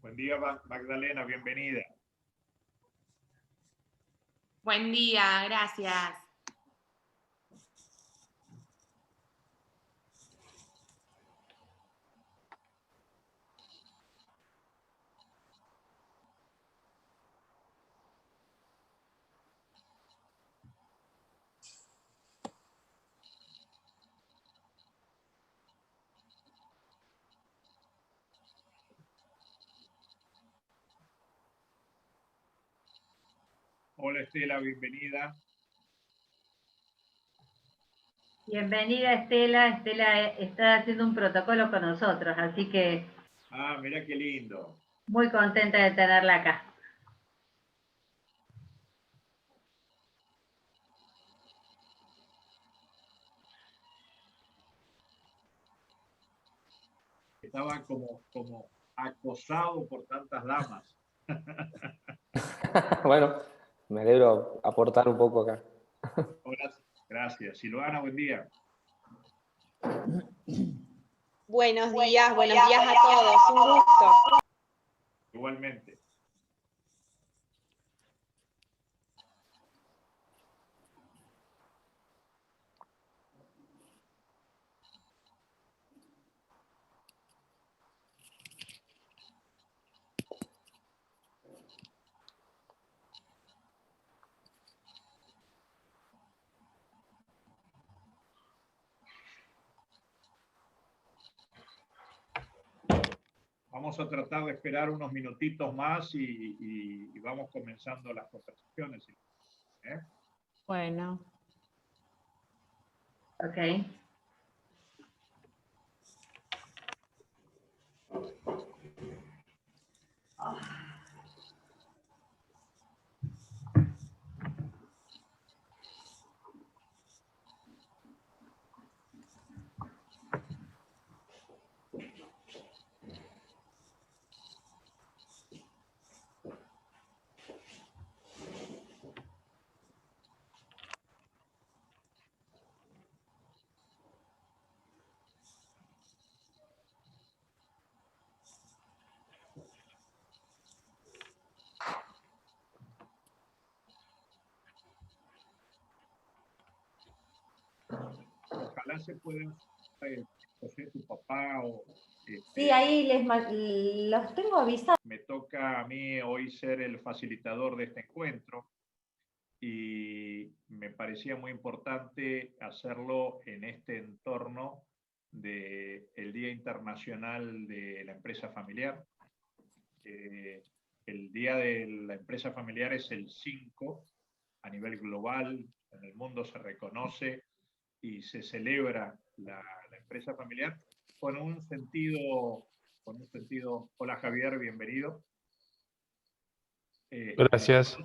Buen día, Magdalena, bienvenida. Buen día, gracias. Hola Estela, bienvenida. Bienvenida Estela. Estela está haciendo un protocolo con nosotros, así que... Ah, mira qué lindo. Muy contenta de tenerla acá. Estaba como acosado por tantas damas. Bueno, me alegro aportar un poco acá. Hola, gracias. Silvana, buen día. Buenos días a todos, un gusto. Igualmente. Vamos a tratar de esperar unos minutitos más y vamos comenzando las conversaciones. ¿Eh? Bueno. Ok. Ojalá se puedan, José, tu papá o... Sí, ahí los tengo avisados. Me toca a mí hoy ser el facilitador de este encuentro y me parecía muy importante hacerlo en este entorno del Día Internacional de la Empresa Familiar. El Día de la Empresa Familiar es el 5 a nivel global, en el mundo se reconoce y se celebra la empresa familiar con un sentido, hola Javier, bienvenido. Gracias.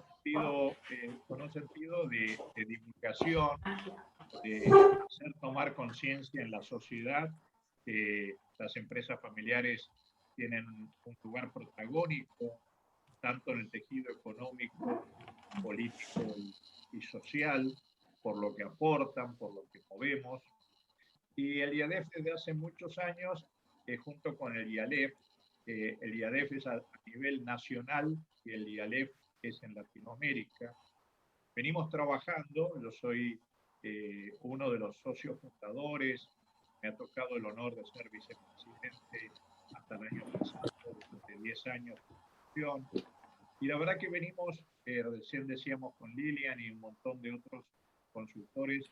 Con un sentido de divulgación, de hacer tomar conciencia en la sociedad que las empresas familiares tienen un lugar protagónico, tanto en el tejido económico, político y social, por lo que aportan, por lo que movemos. Y el IADEF desde hace muchos años, junto con el IALEF es a nivel nacional y el IALEF es en Latinoamérica. Venimos trabajando, yo soy uno de los socios fundadores, me ha tocado el honor de ser vicepresidente hasta el año pasado, durante 10 años de gestión. Y la verdad que venimos, recién decíamos con Lilian y un montón de otros consultores,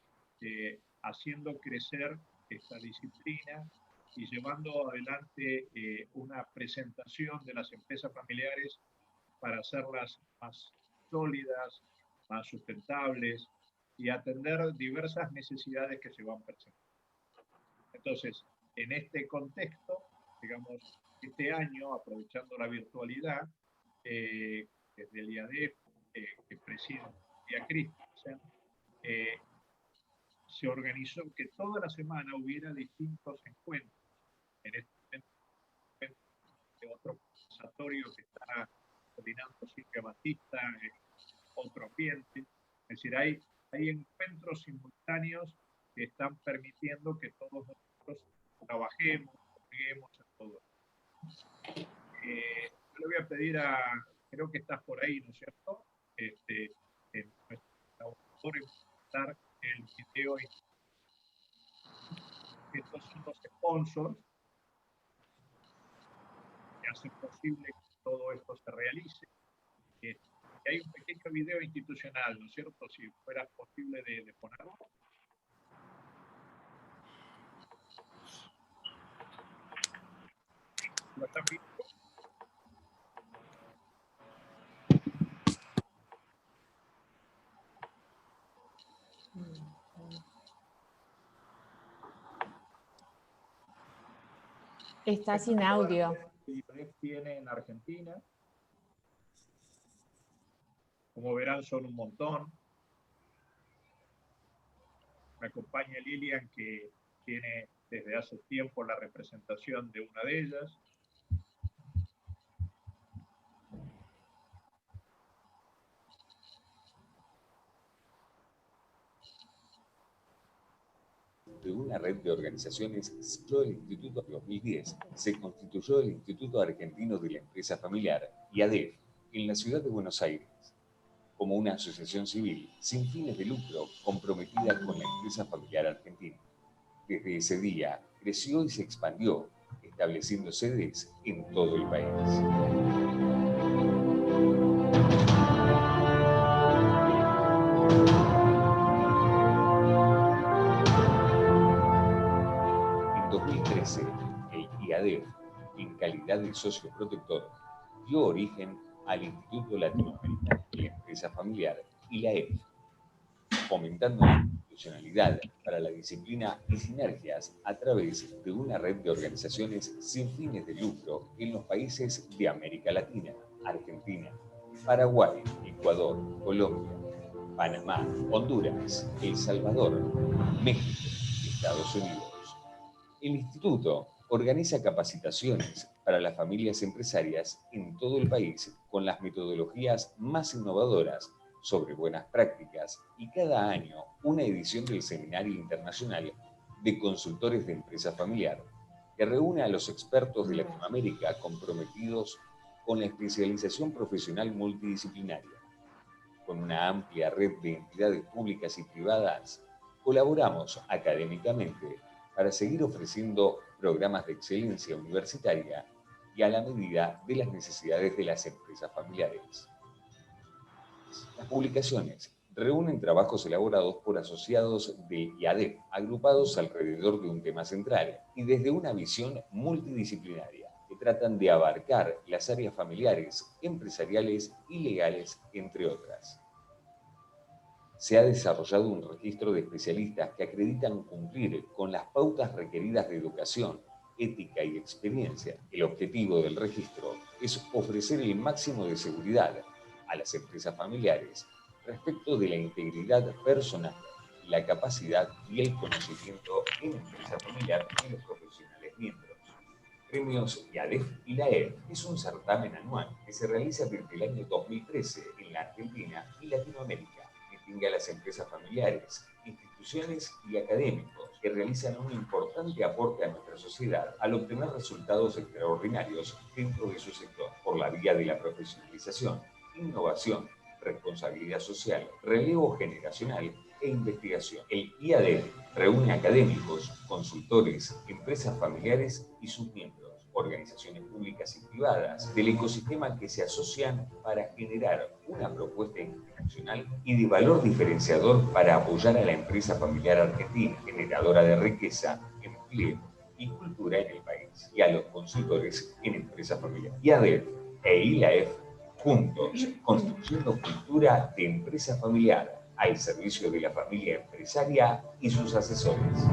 haciendo crecer esta disciplina y llevando adelante una presentación de las empresas familiares para hacerlas más sólidas, más sustentables y atender diversas necesidades que se van presentando. Entonces, en este contexto, digamos, este año, aprovechando la virtualidad, desde el IADEF, que preside María Christensen, se organizó que toda la semana hubiera distintos encuentros. En este momento, otro conversatorio que está coordinando Silvia Batista, otro ambiente. Es decir, hay encuentros simultáneos que están permitiendo que todos nosotros trabajemos, lleguemos a todo. Yo le voy a pedir creo que estás por ahí, ¿no es cierto? Nuestro autor empezar el video. Estos son los sponsors que hacen posible que todo esto se realice. Y hay un pequeño video institucional, ¿no es cierto? Si fuera posible de ponerlo. ¿Lo están viendo? Está sin audio. Tiene en Argentina. Como verán, son un montón. Me acompaña Lilian, que tiene desde hace tiempo la representación de una de ellas. De una red de organizaciones surgió el Instituto en 2010. Se constituyó el Instituto Argentino de la Empresa Familiar, IADEF, en la ciudad de Buenos Aires, como una asociación civil sin fines de lucro comprometida con la empresa familiar argentina. Desde ese día creció y se expandió, estableciendo sedes en todo el país. En 2013, el IADEF, en calidad de socio protector, dio origen al Instituto Latinoamericano de la Empresa Familiar, ILAEF, fomentando la institucionalidad para la disciplina y sinergias a través de una red de organizaciones sin fines de lucro en los países de América Latina, Argentina, Paraguay, Ecuador, Colombia, Panamá, Honduras, El Salvador, México y Estados Unidos. El Instituto organiza capacitaciones para las familias empresarias en todo el país con las metodologías más innovadoras sobre buenas prácticas y cada año una edición del Seminario Internacional de Consultores de Empresa Familiar, que reúne a los expertos de Latinoamérica comprometidos con la especialización profesional multidisciplinaria. Con una amplia red de entidades públicas y privadas, colaboramos académicamente para seguir ofreciendo programas de excelencia universitaria y a la medida de las necesidades de las empresas familiares. Las publicaciones reúnen trabajos elaborados por asociados de IADEF, agrupados alrededor de un tema central y desde una visión multidisciplinaria, que tratan de abarcar las áreas familiares, empresariales y legales, entre otras. Se ha desarrollado un registro de especialistas que acreditan cumplir con las pautas requeridas de educación, ética y experiencia. El objetivo del registro es ofrecer el máximo de seguridad a las empresas familiares respecto de la integridad personal, la capacidad y el conocimiento en la empresa familiar de los profesionales miembros. Premios IADEF y LAEF es un certamen anual que se realiza desde el año 2013 en la Argentina y Latinoamérica. Distingue a las empresas familiares, instituciones y académicos que realizan un importante aporte a nuestra sociedad al obtener resultados extraordinarios dentro de su sector por la vía de la profesionalización, innovación, responsabilidad social, relevo generacional e investigación. El IADEF reúne académicos, consultores, empresas familiares y sus miembros, organizaciones públicas y privadas del ecosistema que se asocian para generar una propuesta institucional y de valor diferenciador para apoyar a la empresa familiar argentina, generadora de riqueza, empleo y cultura en el país, y a los consultores en empresas familiares. IADEF e ILAEF juntos, construyendo cultura de empresa familiar al servicio de la familia empresaria y sus asesores.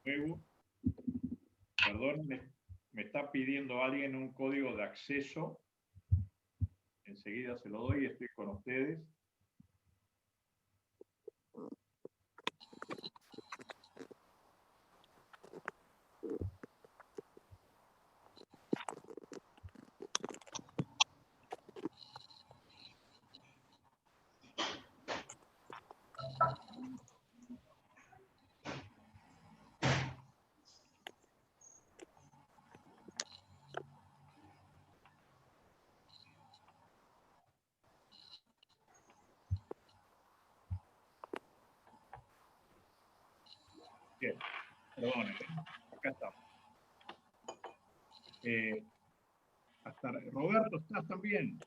Luego, perdón, me está pidiendo alguien un código de acceso. Enseguida se lo doy, estoy con ustedes. Bien, perdonen, acá estamos. Roberto, ¿estás también?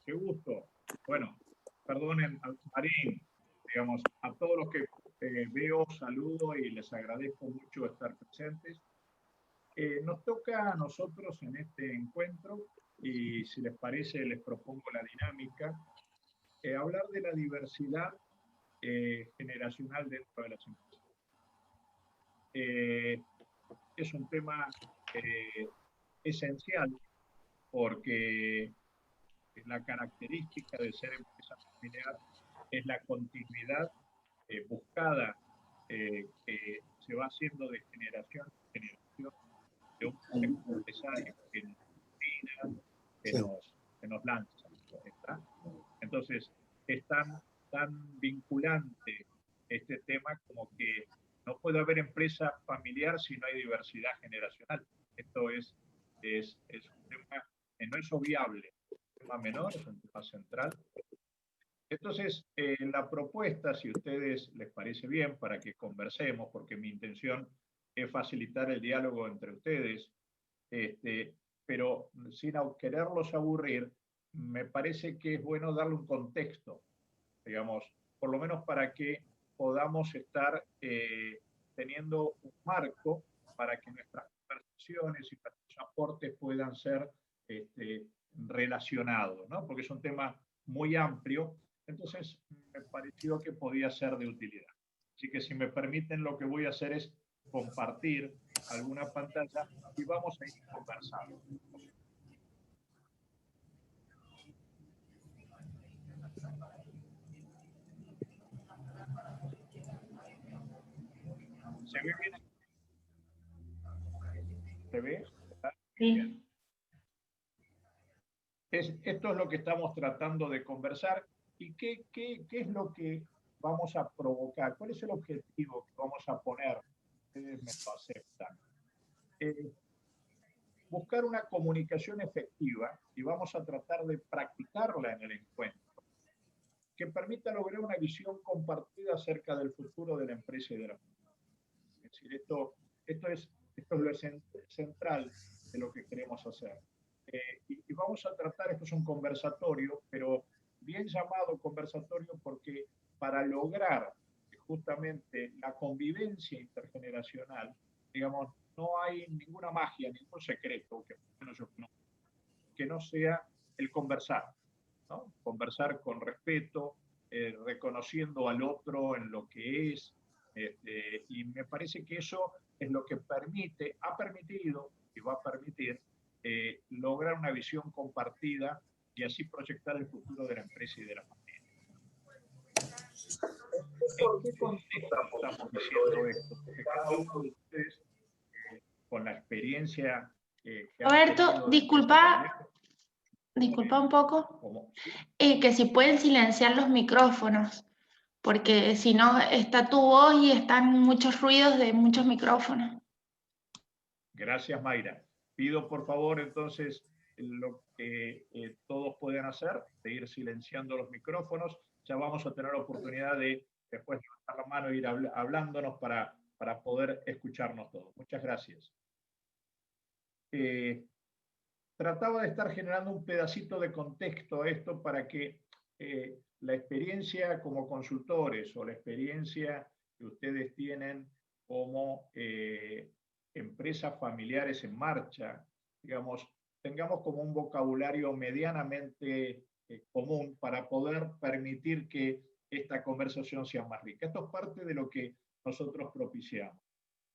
Qué gusto. Bueno, perdonen, Marín, digamos, a todos los que veo, saludo y les agradezco mucho estar presentes. Nos toca a nosotros en este encuentro, y si les parece les propongo la dinámica, hablar de la diversidad generacional dentro de las empresas. Es un tema esencial porque la característica de ser empresa familiar es la continuidad buscada que se va haciendo de generación en generación de un empresario que nos inspira, que nos lanza. ¿Está? Entonces, es tan vinculante este tema como que no puede haber empresa familiar si no hay diversidad generacional. Esto es un tema que no es obviable, es un tema menor, es un tema central. Entonces, la propuesta, si a ustedes les parece bien, para que conversemos, porque mi intención es facilitar el diálogo entre ustedes, pero sin quererlos aburrir, me parece que es bueno darle un contexto, digamos, por lo menos para que podamos estar teniendo un marco para que nuestras conversaciones y nuestros aportes puedan ser relacionados, ¿no? Porque es un tema muy amplio, entonces me pareció que podía ser de utilidad. Así que si me permiten, lo que voy a hacer es compartir alguna pantalla y vamos a ir conversando. ¿Se ve bien? ¿Se ve? Sí. Bien. Esto es lo que estamos tratando de conversar. ¿Y qué es lo que vamos a provocar? ¿Cuál es el objetivo que vamos a poner? Ustedes me lo aceptan. Buscar una comunicación efectiva, y vamos a tratar de practicarla en el encuentro, que permita lograr una visión compartida acerca del futuro de la empresa y de la familia. Es decir, esto es lo central de lo que queremos hacer. Y vamos a tratar, esto es un conversatorio, pero bien llamado conversatorio porque para lograr justamente la convivencia intergeneracional, digamos, no hay ninguna magia, ningún secreto, que no sea el conversar, ¿no? Conversar con respeto, reconociendo al otro en lo que es, y me parece que eso es lo que ha permitido y va a permitir lograr una visión compartida y así proyectar el futuro de la empresa y de la familia. ¿En qué contexto estamos diciendo esto? Porque cada uno de ustedes, con la experiencia que Roberto, disculpa un poco, que si pueden silenciar los micrófonos, porque si no está tu voz y están muchos ruidos de muchos micrófonos. Gracias, Mayra. Pido por favor entonces lo que todos pueden hacer, de ir silenciando los micrófonos. Ya vamos a tener la oportunidad de después levantar la mano e ir hablándonos para poder escucharnos todos. Muchas gracias. Trataba de estar generando un pedacito de contexto a esto para que la experiencia como consultores o la experiencia que ustedes tienen como empresas familiares en marcha, digamos, tengamos como un vocabulario medianamente común para poder permitir que esta conversación sea más rica. Esto es parte de lo que nosotros propiciamos.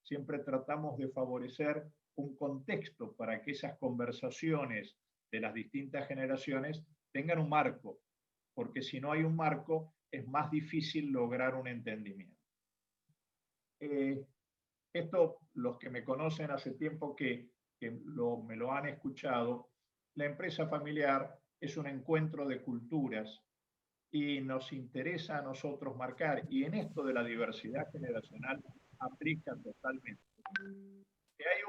Siempre tratamos de favorecer un contexto para que esas conversaciones de las distintas generaciones tengan un marco, porque si no hay un marco es más difícil lograr un entendimiento. Esto, los que me conocen hace tiempo que me lo han escuchado, la empresa familiar es un encuentro de culturas y nos interesa a nosotros marcar, y en esto de la diversidad generacional aplica totalmente. Que hay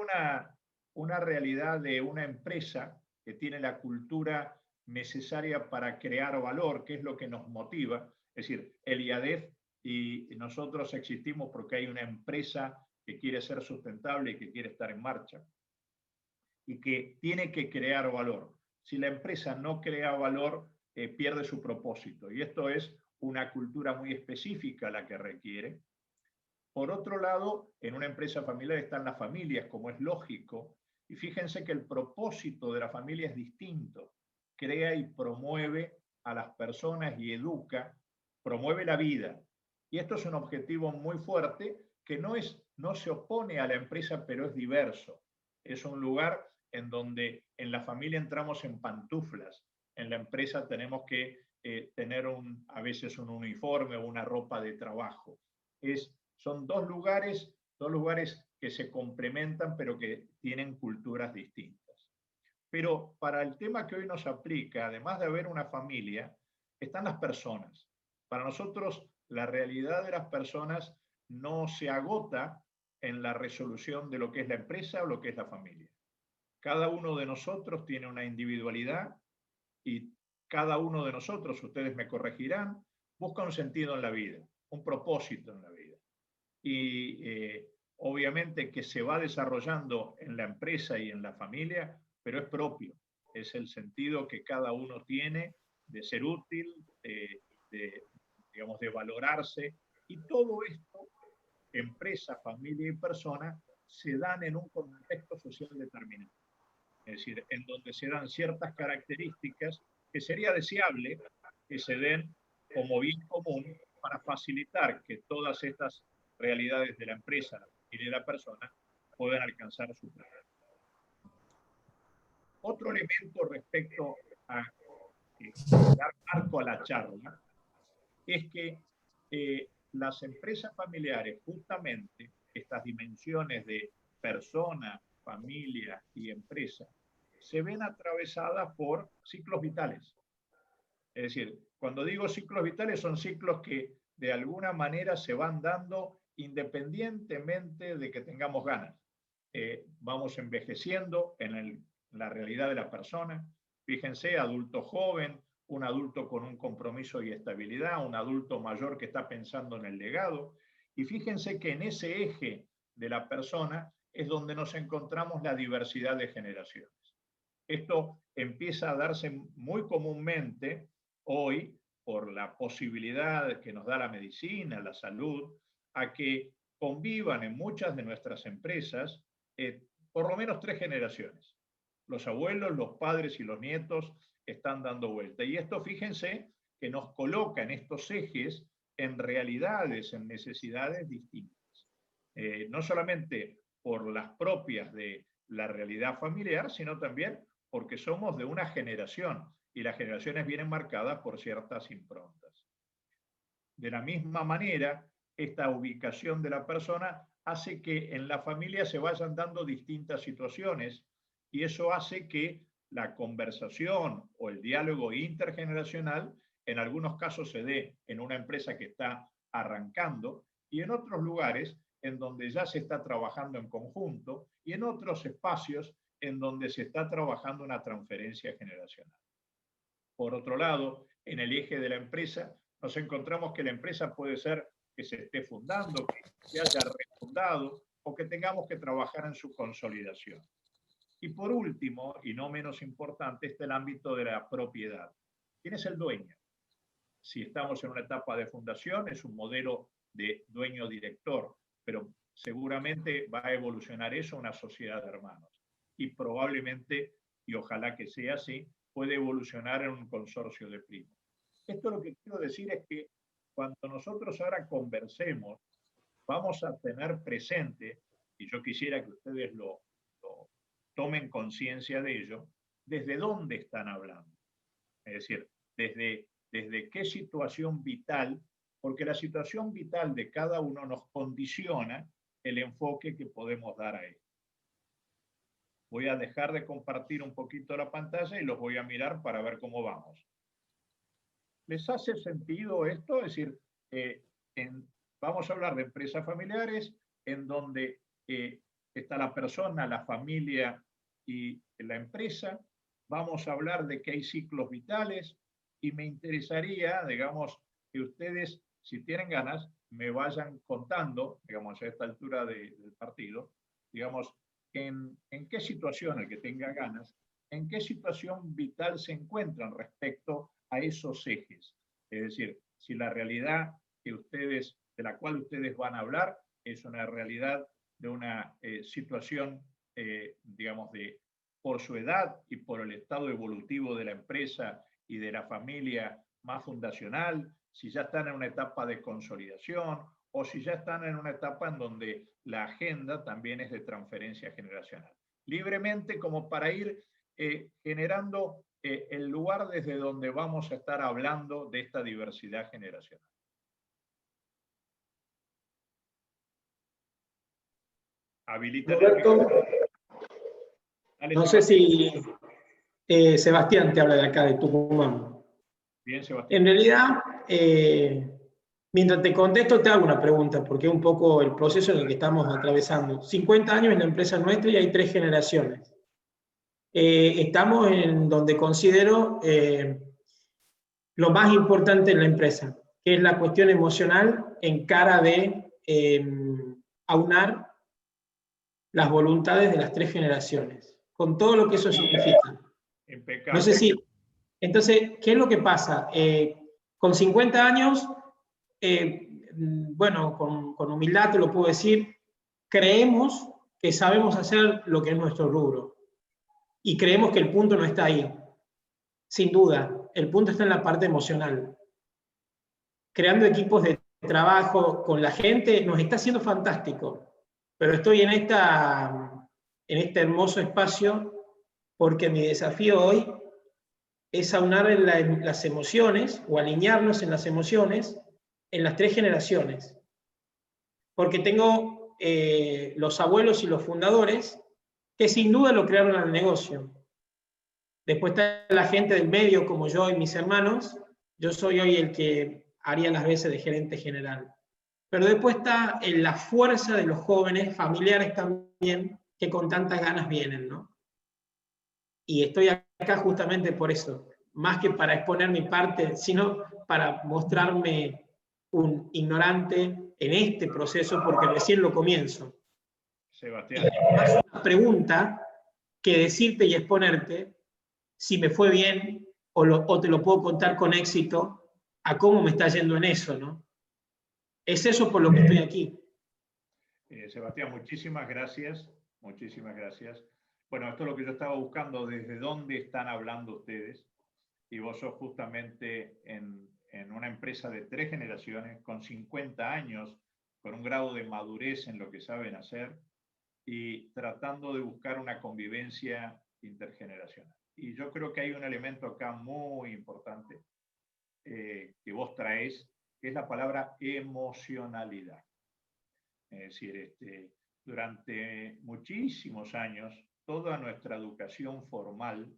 una realidad de una empresa que tiene la cultura necesaria para crear valor, que es lo que nos motiva, Es decir, el IADEF y nosotros existimos porque hay una empresa que quiere ser sustentable y que quiere estar en marcha y que tiene que crear valor. Si la empresa no crea valor, pierde su propósito. Y esto es una cultura muy específica la que requiere. Por otro lado, en una empresa familiar están las familias, como es lógico, y fíjense que el propósito de la familia es distinto. Crea y promueve a las personas y educa, promueve la vida. Y esto es un objetivo muy fuerte que no se opone a la empresa, pero es diverso. Es un lugar en donde en la familia entramos en pantuflas. En la empresa tenemos que tener a veces un uniforme o una ropa de trabajo. Son dos lugares que se complementan, pero que tienen culturas distintas. Pero para el tema que hoy nos aplica, además de haber una familia, están las personas. Para nosotros, la realidad de las personas no se agota en la resolución de lo que es la empresa o lo que es la familia. Cada uno de nosotros tiene una individualidad y cada uno de nosotros, ustedes me corregirán, busca un sentido en la vida, un propósito en la vida. Y obviamente que se va desarrollando en la empresa y en la familia, pero es propio, es el sentido que cada uno tiene de ser útil, digamos, de valorarse, y todo esto, empresa, familia y persona, se dan en un contexto social determinado. Es decir, en donde se dan ciertas características que sería deseable que se den como bien común para facilitar que todas estas realidades de la empresa y de la persona puedan alcanzar su plan. Otro elemento respecto a dar marco a la charla es que las empresas familiares, justamente estas dimensiones de persona, familia y empresa, se ven atravesadas por ciclos vitales. Es decir, cuando digo ciclos vitales, son ciclos que de alguna manera se van dando independientemente de que tengamos ganas. Vamos envejeciendo en la realidad de la persona. Fíjense, adulto joven, un adulto con un compromiso y estabilidad, un adulto mayor que está pensando en el legado. Y fíjense que en ese eje de la persona es donde nos encontramos la diversidad de generaciones. Esto empieza a darse muy comúnmente hoy por la posibilidad que nos da la medicina, la salud, a que convivan en muchas de nuestras empresas por lo menos 3 generaciones. Los abuelos, los padres y los nietos están dando vuelta. Y esto, fíjense, que nos coloca en estos ejes en realidades, en necesidades distintas. No solamente por las propias de la realidad familiar, sino también porque somos de una generación y las generaciones vienen marcadas por ciertas improntas. De la misma manera, esta ubicación de la persona hace que en la familia se vayan dando distintas situaciones y eso hace que la conversación o el diálogo intergeneracional en algunos casos se dé en una empresa que está arrancando y en otros lugares en donde ya se está trabajando en conjunto y en otros espacios en donde se está trabajando una transferencia generacional. Por otro lado, en el eje de la empresa, nos encontramos que la empresa puede ser que se esté fundando, que se haya refundado o que tengamos que trabajar en su consolidación. Y por último, y no menos importante, está el ámbito de la propiedad. ¿Quién es el dueño? Si estamos en una etapa de fundación, es un modelo de dueño-director, pero seguramente va a evolucionar eso a una sociedad de hermanos. Y probablemente, y ojalá que sea así, puede evolucionar en un consorcio de primos. Esto lo que quiero decir es que cuando nosotros ahora conversemos, vamos a tener presente, y yo quisiera que ustedes lo tomen conciencia de ello, desde dónde están hablando. Es decir, desde qué situación vital, porque la situación vital de cada uno nos condiciona el enfoque que podemos dar a él. Voy a dejar de compartir un poquito la pantalla y los voy a mirar para ver cómo vamos. ¿Les hace sentido esto? Es decir, vamos a hablar de empresas familiares en donde está la persona, la familia y la empresa. Vamos a hablar de que hay ciclos vitales y me interesaría, digamos, que ustedes, si tienen ganas, me vayan contando, digamos, a esta altura del partido, digamos, en qué situación, el que tenga ganas, en qué situación vital se encuentran respecto a esos ejes. Es decir, si la realidad de la cual ustedes van a hablar es una realidad de una situación, digamos, por su edad y por el estado evolutivo de la empresa y de la familia más fundacional, si ya están en una etapa de consolidación o si ya están en una etapa en donde la agenda también es de transferencia generacional. Libremente, como para ir generando el lugar desde donde vamos a estar hablando de esta diversidad generacional. Habilita. Roberto, no sé si Sebastián te habla de acá, de Tucumán. Bien, Sebastián. En realidad, mientras te contesto, te hago una pregunta, porque es un poco el proceso en el que estamos atravesando. 50 años en la empresa nuestra y hay 3 generaciones. Estamos en donde considero lo más importante en la empresa, que es la cuestión emocional en cara de aunar las voluntades de las 3 generaciones, con todo lo que eso significa. Impecable. No sé si... Entonces, ¿qué es lo que pasa? Con 50 años, bueno, con humildad te lo puedo decir, creemos que sabemos hacer lo que es nuestro rubro. Y creemos que el punto no está ahí. Sin duda, el punto está en la parte emocional. Creando equipos de trabajo con la gente nos está haciendo fantástico. Pero estoy en este hermoso espacio porque mi desafío hoy es aunar las emociones o alinearnos en las emociones en las 3 generaciones. Porque tengo los abuelos y los fundadores que sin duda lo crearon al negocio. Después está la gente del medio como yo y mis hermanos. Yo soy hoy el que haría las veces de gerente general. Pero después está en la fuerza de los jóvenes, familiares también, que con tantas ganas vienen, ¿no? Y estoy acá justamente por eso, más que para exponer mi parte, sino para mostrarme un ignorante en este proceso, porque recién lo comienzo. Sebastián. Es más una pregunta que decirte y exponerte si me fue bien o te lo puedo contar con éxito a cómo me está yendo en eso, ¿no? Es eso por lo que estoy aquí. Sebastián, muchísimas gracias. Muchísimas gracias. Bueno, esto es lo que yo estaba buscando, desde dónde están hablando ustedes. Y vos sos justamente en una empresa de 3 generaciones, con 50 años, con un grado de madurez en lo que saben hacer y tratando de buscar una convivencia intergeneracional. Y yo creo que hay un elemento acá muy importante que vos traes, que es la palabra emocionalidad. Es decir, durante muchísimos años, toda nuestra educación formal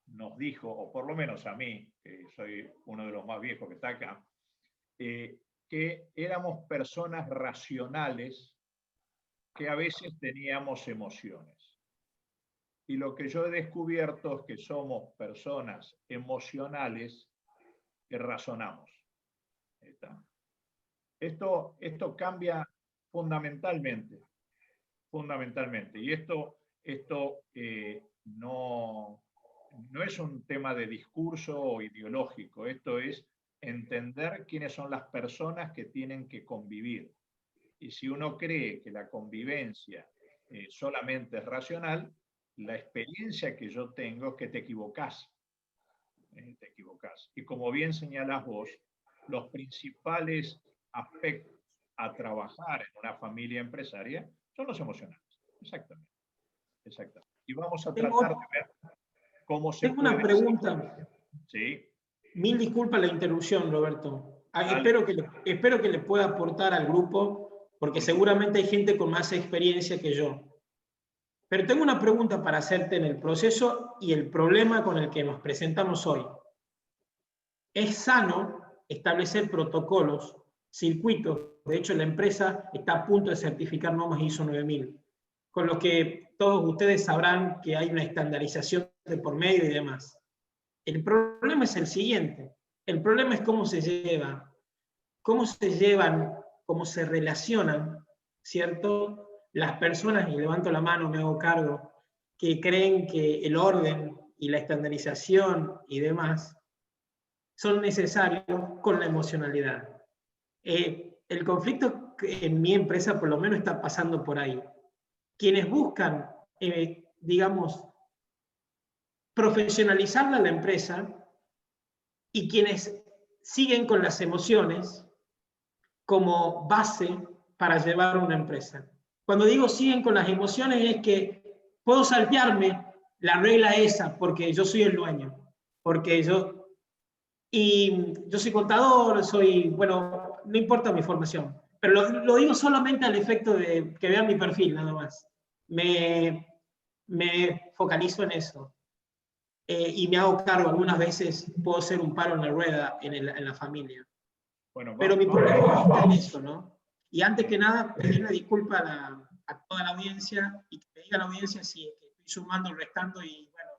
nos dijo, o por lo menos a mí, que soy uno de los más viejos que está acá, que éramos personas racionales que a veces teníamos emociones. Y lo que yo he descubierto es que somos personas emocionales que razonamos. Esto cambia fundamentalmente. Y esto no es un tema de discurso o ideológico, esto es entender quiénes son las personas que tienen que convivir. Y si uno cree que la convivencia solamente es racional, la experiencia que yo tengo es que te equivocás. Te equivocás. Y como bien señalás vos, los principales aspectos a trabajar en una familia empresaria son los emocionales. Exactamente. Y vamos a tratar de ver cómo se puede... Tengo una pregunta. Sí. Mil disculpas la interrupción, Roberto. Espero que le pueda aportar al grupo, porque seguramente hay gente con más experiencia que yo. Pero tengo una pregunta para hacerte en el proceso y el problema con el que nos presentamos hoy. ¿Es sano establecer protocolos, circuitos? De hecho, la empresa está a punto de certificar normas ISO 9000, con lo que todos ustedes sabrán que hay una estandarización de por medio y demás. El problema es el siguiente. El problema es cómo se lleva cómo se llevan, cómo se relacionan, ¿cierto? Las personas, y levanto la mano, me hago cargo, que creen que el orden y la estandarización y demás son necesarios con la emocionalidad. El conflicto en mi empresa por lo menos está pasando por ahí. Quienes buscan, digamos, profesionalizar a la empresa y quienes siguen con las emociones como base para llevar una empresa. Cuando digo siguen con las emociones es que puedo saltearme la regla esa porque yo soy el dueño, porque yo soy contador, bueno, no importa mi formación, pero lo digo solamente al efecto de que vean mi perfil, nada más. Me focalizo en eso. Y me hago cargo, algunas veces puedo ser un palo en la rueda en la familia. Bueno, Pero mi problema está en eso, ¿no? Y antes que nada, pedirle disculpas a toda la audiencia y que me diga la audiencia si estoy sumando, restando y bueno.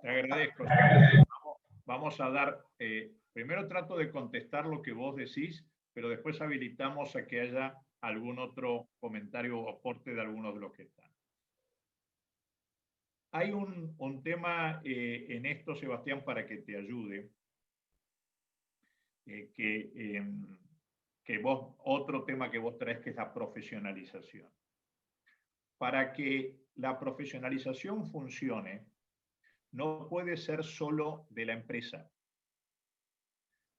Te agradezco. Vamos a dar, primero trato de contestar lo que vos decís, pero después habilitamos a que haya algún otro comentario o aporte de algunos de los que están. Hay un tema en esto, Sebastián, para que te ayude, otro tema que vos traes, que es la profesionalización. Para que la profesionalización funcione, no puede ser solo de la empresa.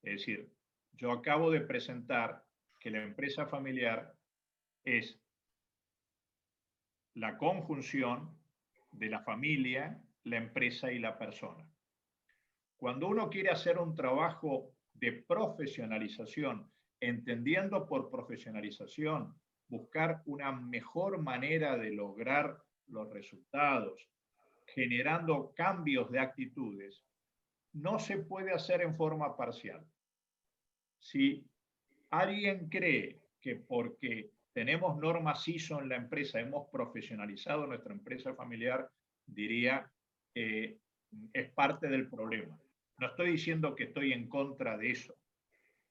Es decir, yo acabo de presentar que la empresa familiar es la conjunción de la familia, la empresa y la persona. Cuando uno quiere hacer un trabajo de profesionalización, entendiendo por profesionalización, buscar una mejor manera de lograr los resultados, generando cambios de actitudes, no se puede hacer en forma parcial. Si alguien cree que porque tenemos normas ISO en la empresa, hemos profesionalizado nuestra empresa familiar, diría, es parte del problema. No estoy diciendo que estoy en contra de eso,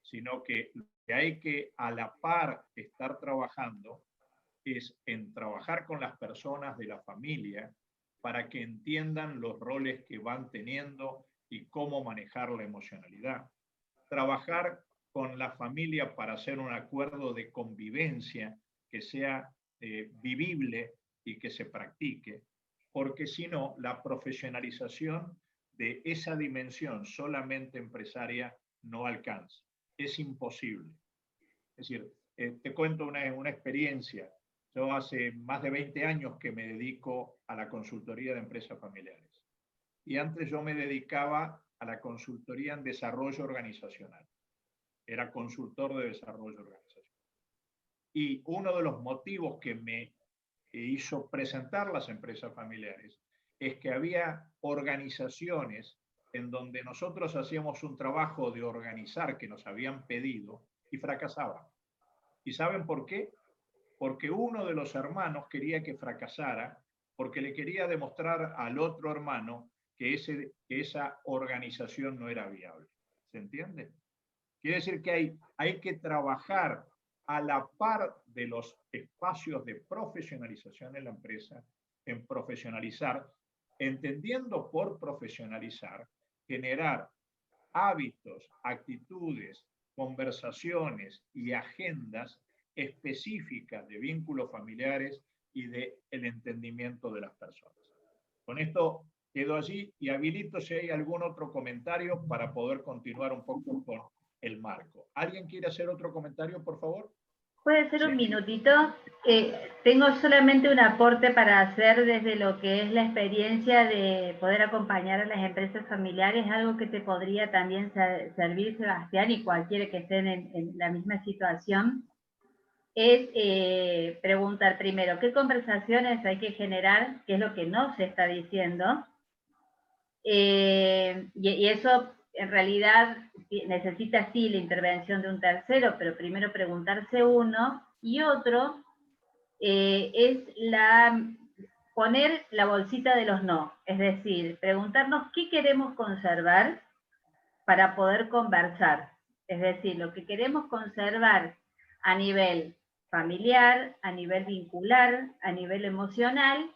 sino que lo que hay que a la par estar trabajando es en trabajar con las personas de la familia para que entiendan los roles que van teniendo y cómo manejar la emocionalidad. Trabajar con la familia para hacer un acuerdo de convivencia que sea vivible y que se practique, porque si no, la profesionalización de esa dimensión solamente empresaria no alcanza. Es imposible. Es decir, te cuento una experiencia. Yo hace más de 20 años que me dedico a la consultoría de empresas familiares. Y antes yo me dedicaba a la consultoría en desarrollo organizacional. Era consultor de desarrollo organizacional. Y uno de los motivos que me hizo presentar las empresas familiares es que había organizaciones en donde nosotros hacíamos un trabajo de organizar que nos habían pedido y fracasaban. ¿Y saben por qué? Porque uno de los hermanos quería que fracasara, porque le quería demostrar al otro hermano que esa organización no era viable. ¿Se entiende? Quiere decir que hay que trabajar a la par de los espacios de profesionalización en la empresa, en profesionalizar, entendiendo por profesionalizar, generar hábitos, actitudes, conversaciones y agendas específicas de vínculos familiares y del entendimiento de las personas. Con esto quedo allí y habilito si hay algún otro comentario para poder continuar un poco con el marco. ¿Alguien quiere hacer otro comentario, por favor? ¿Puede ser un minutito? Tengo solamente un aporte para hacer desde lo que es la experiencia de poder acompañar a las empresas familiares, algo que te podría también servir, Sebastián, y cualquiera que esté en la misma situación, es preguntar primero qué conversaciones hay que generar, qué es lo que no se está diciendo, y eso en realidad necesita sí la intervención de un tercero, pero primero preguntarse uno, y otro es poner la bolsita de los no, es decir, preguntarnos qué queremos conservar para poder conversar. Es decir, lo que queremos conservar a nivel familiar, a nivel vincular, a nivel emocional,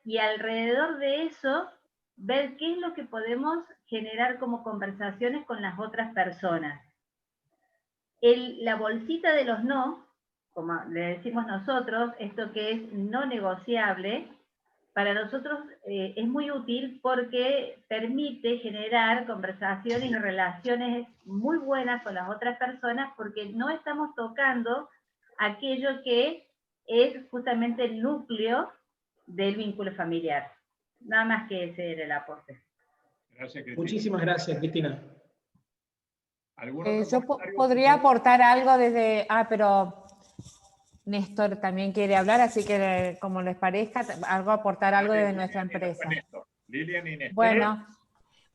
y alrededor de eso, ver qué es lo que podemos generar como conversaciones con las otras personas. La bolsita de los no, como le decimos nosotros, esto que es no negociable, para nosotros es muy útil porque permite generar conversaciones y relaciones muy buenas con las otras personas, porque no estamos tocando aquello que es justamente el núcleo del vínculo familiar. Nada más que ese era el aporte. Gracias, Cristina. Muchísimas gracias, Cristina. Yo podría aportar algo desde... pero Néstor también quiere hablar, así que como les parezca, aportar algo desde nuestra empresa. Lilian y Néstor.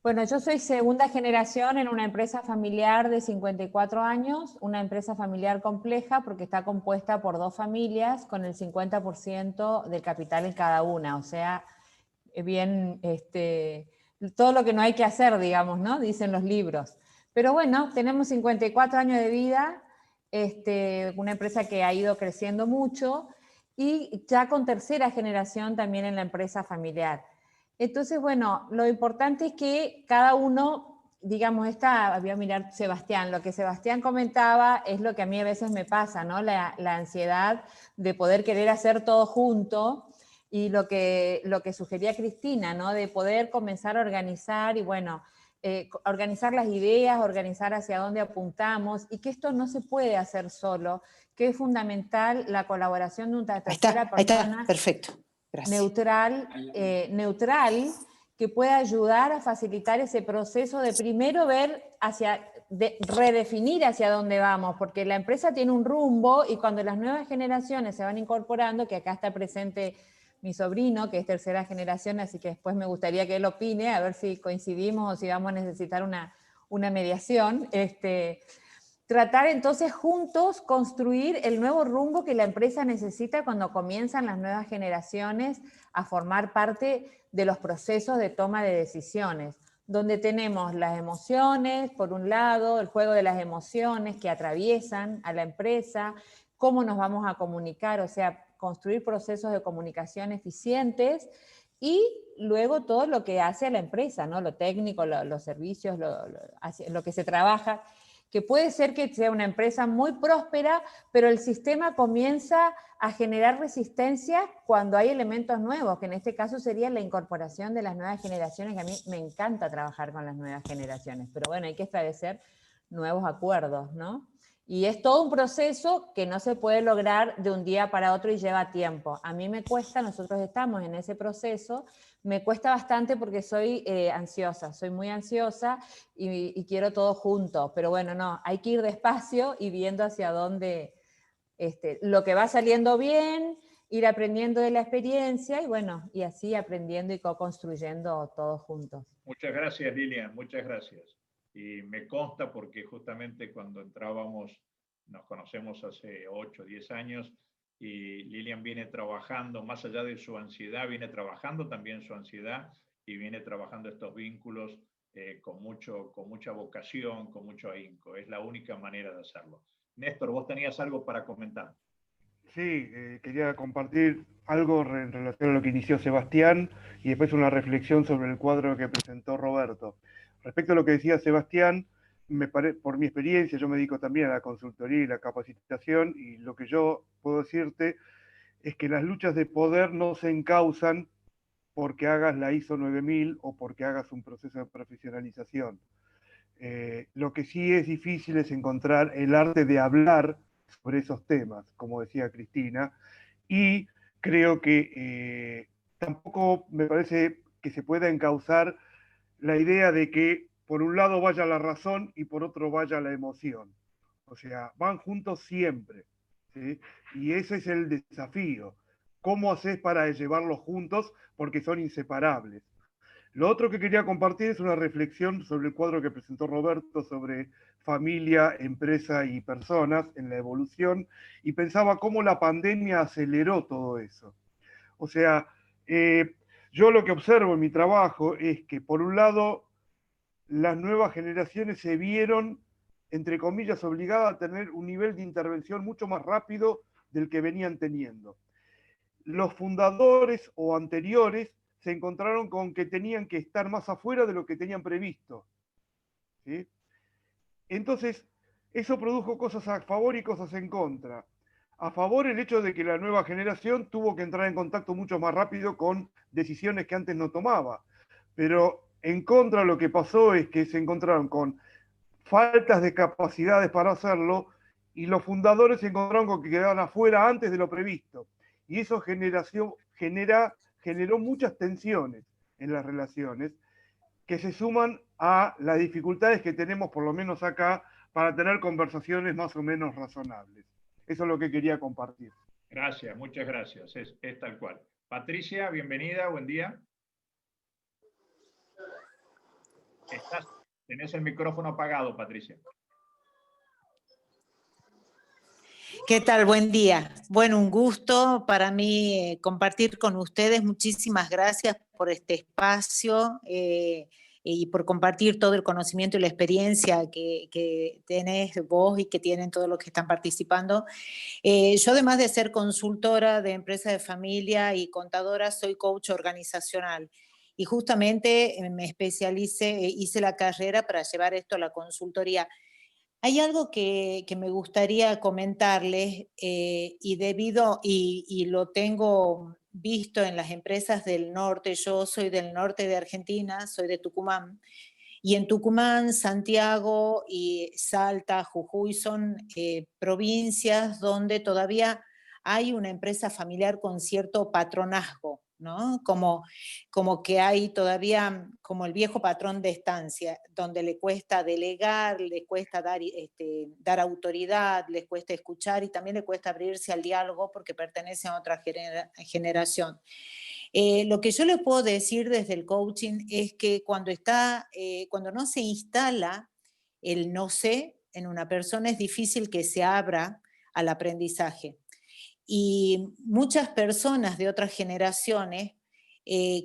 Bueno, yo soy segunda generación en una empresa familiar de 54 años, una empresa familiar compleja porque está compuesta por 2 familias con el 50% del capital en cada una, o sea, bien, todo lo que no hay que hacer, digamos, ¿no? Dicen los libros. Pero bueno, tenemos 54 años de vida, una empresa que ha ido creciendo mucho y ya con tercera generación también en la empresa familiar. Entonces, bueno, lo importante es que cada uno, digamos, voy a mirar Sebastián, lo que Sebastián comentaba es lo que a mí a veces me pasa, ¿no? La ansiedad de poder querer hacer todo junto y lo que sugería Cristina, ¿no? De poder comenzar a organizar y bueno, organizar las ideas, organizar hacia dónde apuntamos y que esto no se puede hacer solo, que es fundamental la colaboración de una tercera persona. Ahí está, perfecto. Gracias. Neutral, que pueda ayudar a facilitar ese proceso de primero ver redefinir hacia dónde vamos, porque la empresa tiene un rumbo y cuando las nuevas generaciones se van incorporando, que acá está presente mi sobrino, que es tercera generación, así que después me gustaría que él opine, a ver si coincidimos o si vamos a necesitar una mediación, tratar entonces juntos construir el nuevo rumbo que la empresa necesita cuando comienzan las nuevas generaciones a formar parte de los procesos de toma de decisiones, donde tenemos las emociones, por un lado, el juego de las emociones que atraviesan a la empresa, cómo nos vamos a comunicar, o sea, construir procesos de comunicación eficientes y luego todo lo que hace a la empresa, ¿no? Lo técnico, los servicios, lo que se trabaja, que puede ser que sea una empresa muy próspera, pero el sistema comienza a generar resistencia cuando hay elementos nuevos, que en este caso sería la incorporación de las nuevas generaciones, que a mí me encanta trabajar con las nuevas generaciones, pero bueno, hay que establecer nuevos acuerdos, ¿no? Y es todo un proceso que no se puede lograr de un día para otro y lleva tiempo. A mí me cuesta, nosotros estamos en ese proceso, me cuesta bastante porque soy ansiosa, soy muy ansiosa y quiero todo junto, pero bueno, no, hay que ir despacio y viendo hacia dónde, lo que va saliendo bien, ir aprendiendo de la experiencia y bueno, y así aprendiendo y co-construyendo todos juntos. Muchas gracias, Lilian, muchas gracias. Y me consta porque justamente cuando entrábamos, nos conocemos hace 8 o 10 años, y Lilian viene trabajando, más allá de su ansiedad, viene trabajando también su ansiedad y viene trabajando estos vínculos con mucha vocación, con mucho ahínco. Es la única manera de hacerlo. Néstor, vos tenías algo para comentar. Sí, quería compartir algo en relación a lo que inició Sebastián y después una reflexión sobre el cuadro que presentó Roberto. Respecto a lo que decía Sebastián, por mi experiencia, yo me dedico también a la consultoría y la capacitación, y lo que yo puedo decirte es que las luchas de poder no se encauzan porque hagas la ISO 9000 o porque hagas un proceso de profesionalización. Lo que sí es difícil es encontrar el arte de hablar sobre esos temas, como decía Cristina, y creo que tampoco me parece que se pueda encauzar la idea de que por un lado vaya la razón y por otro vaya la emoción. O sea, van juntos siempre, ¿sí? Y ese es el desafío. ¿Cómo haces para llevarlos juntos? Porque son inseparables. Lo otro que quería compartir es una reflexión sobre el cuadro que presentó Roberto sobre familia, empresa y personas en la evolución, y pensaba cómo la pandemia aceleró todo eso. O sea, yo lo que observo en mi trabajo es que, por un lado, las nuevas generaciones se vieron entre comillas, obligada a tener un nivel de intervención mucho más rápido del que venían teniendo. Los fundadores o anteriores se encontraron con que tenían que estar más afuera de lo que tenían previsto, ¿sí? Entonces, eso produjo cosas a favor y cosas en contra. A favor, el hecho de que la nueva generación tuvo que entrar en contacto mucho más rápido con decisiones que antes no tomaba. Pero en contra, lo que pasó es que se encontraron con faltas de capacidades para hacerlo, y los fundadores se encontraron con que quedaban afuera antes de lo previsto. Y eso generó muchas tensiones en las relaciones, que se suman a las dificultades que tenemos, por lo menos acá, para tener conversaciones más o menos razonables. Eso es lo que quería compartir. Gracias, muchas gracias. Es tal cual. Patricia, bienvenida, buen día. Tenés el micrófono apagado, Patricia. ¿Qué tal? Buen día. Bueno, un gusto para mí compartir con ustedes. Muchísimas gracias por este espacio y por compartir todo el conocimiento y la experiencia que tenés vos y que tienen todos los que están participando. Yo, además de ser consultora de empresas de familia y contadora, soy coach organizacional. Y justamente me especialicé, hice la carrera para llevar esto a la consultoría. Hay algo que me gustaría comentarles y lo tengo visto en las empresas del norte. Yo soy del norte de Argentina, soy de Tucumán, y en Tucumán, Santiago y Salta, Jujuy son provincias donde todavía hay una empresa familiar con cierto patronazgo, ¿no? Como que hay todavía como el viejo patrón de estancia, donde le cuesta delegar, le cuesta dar autoridad, les cuesta escuchar y también le cuesta abrirse al diálogo porque pertenece a otra generación. Lo que yo les puedo decir desde el coaching es que cuando no se instala el no sé en una persona, es difícil que se abra al aprendizaje. Y muchas personas de otras generaciones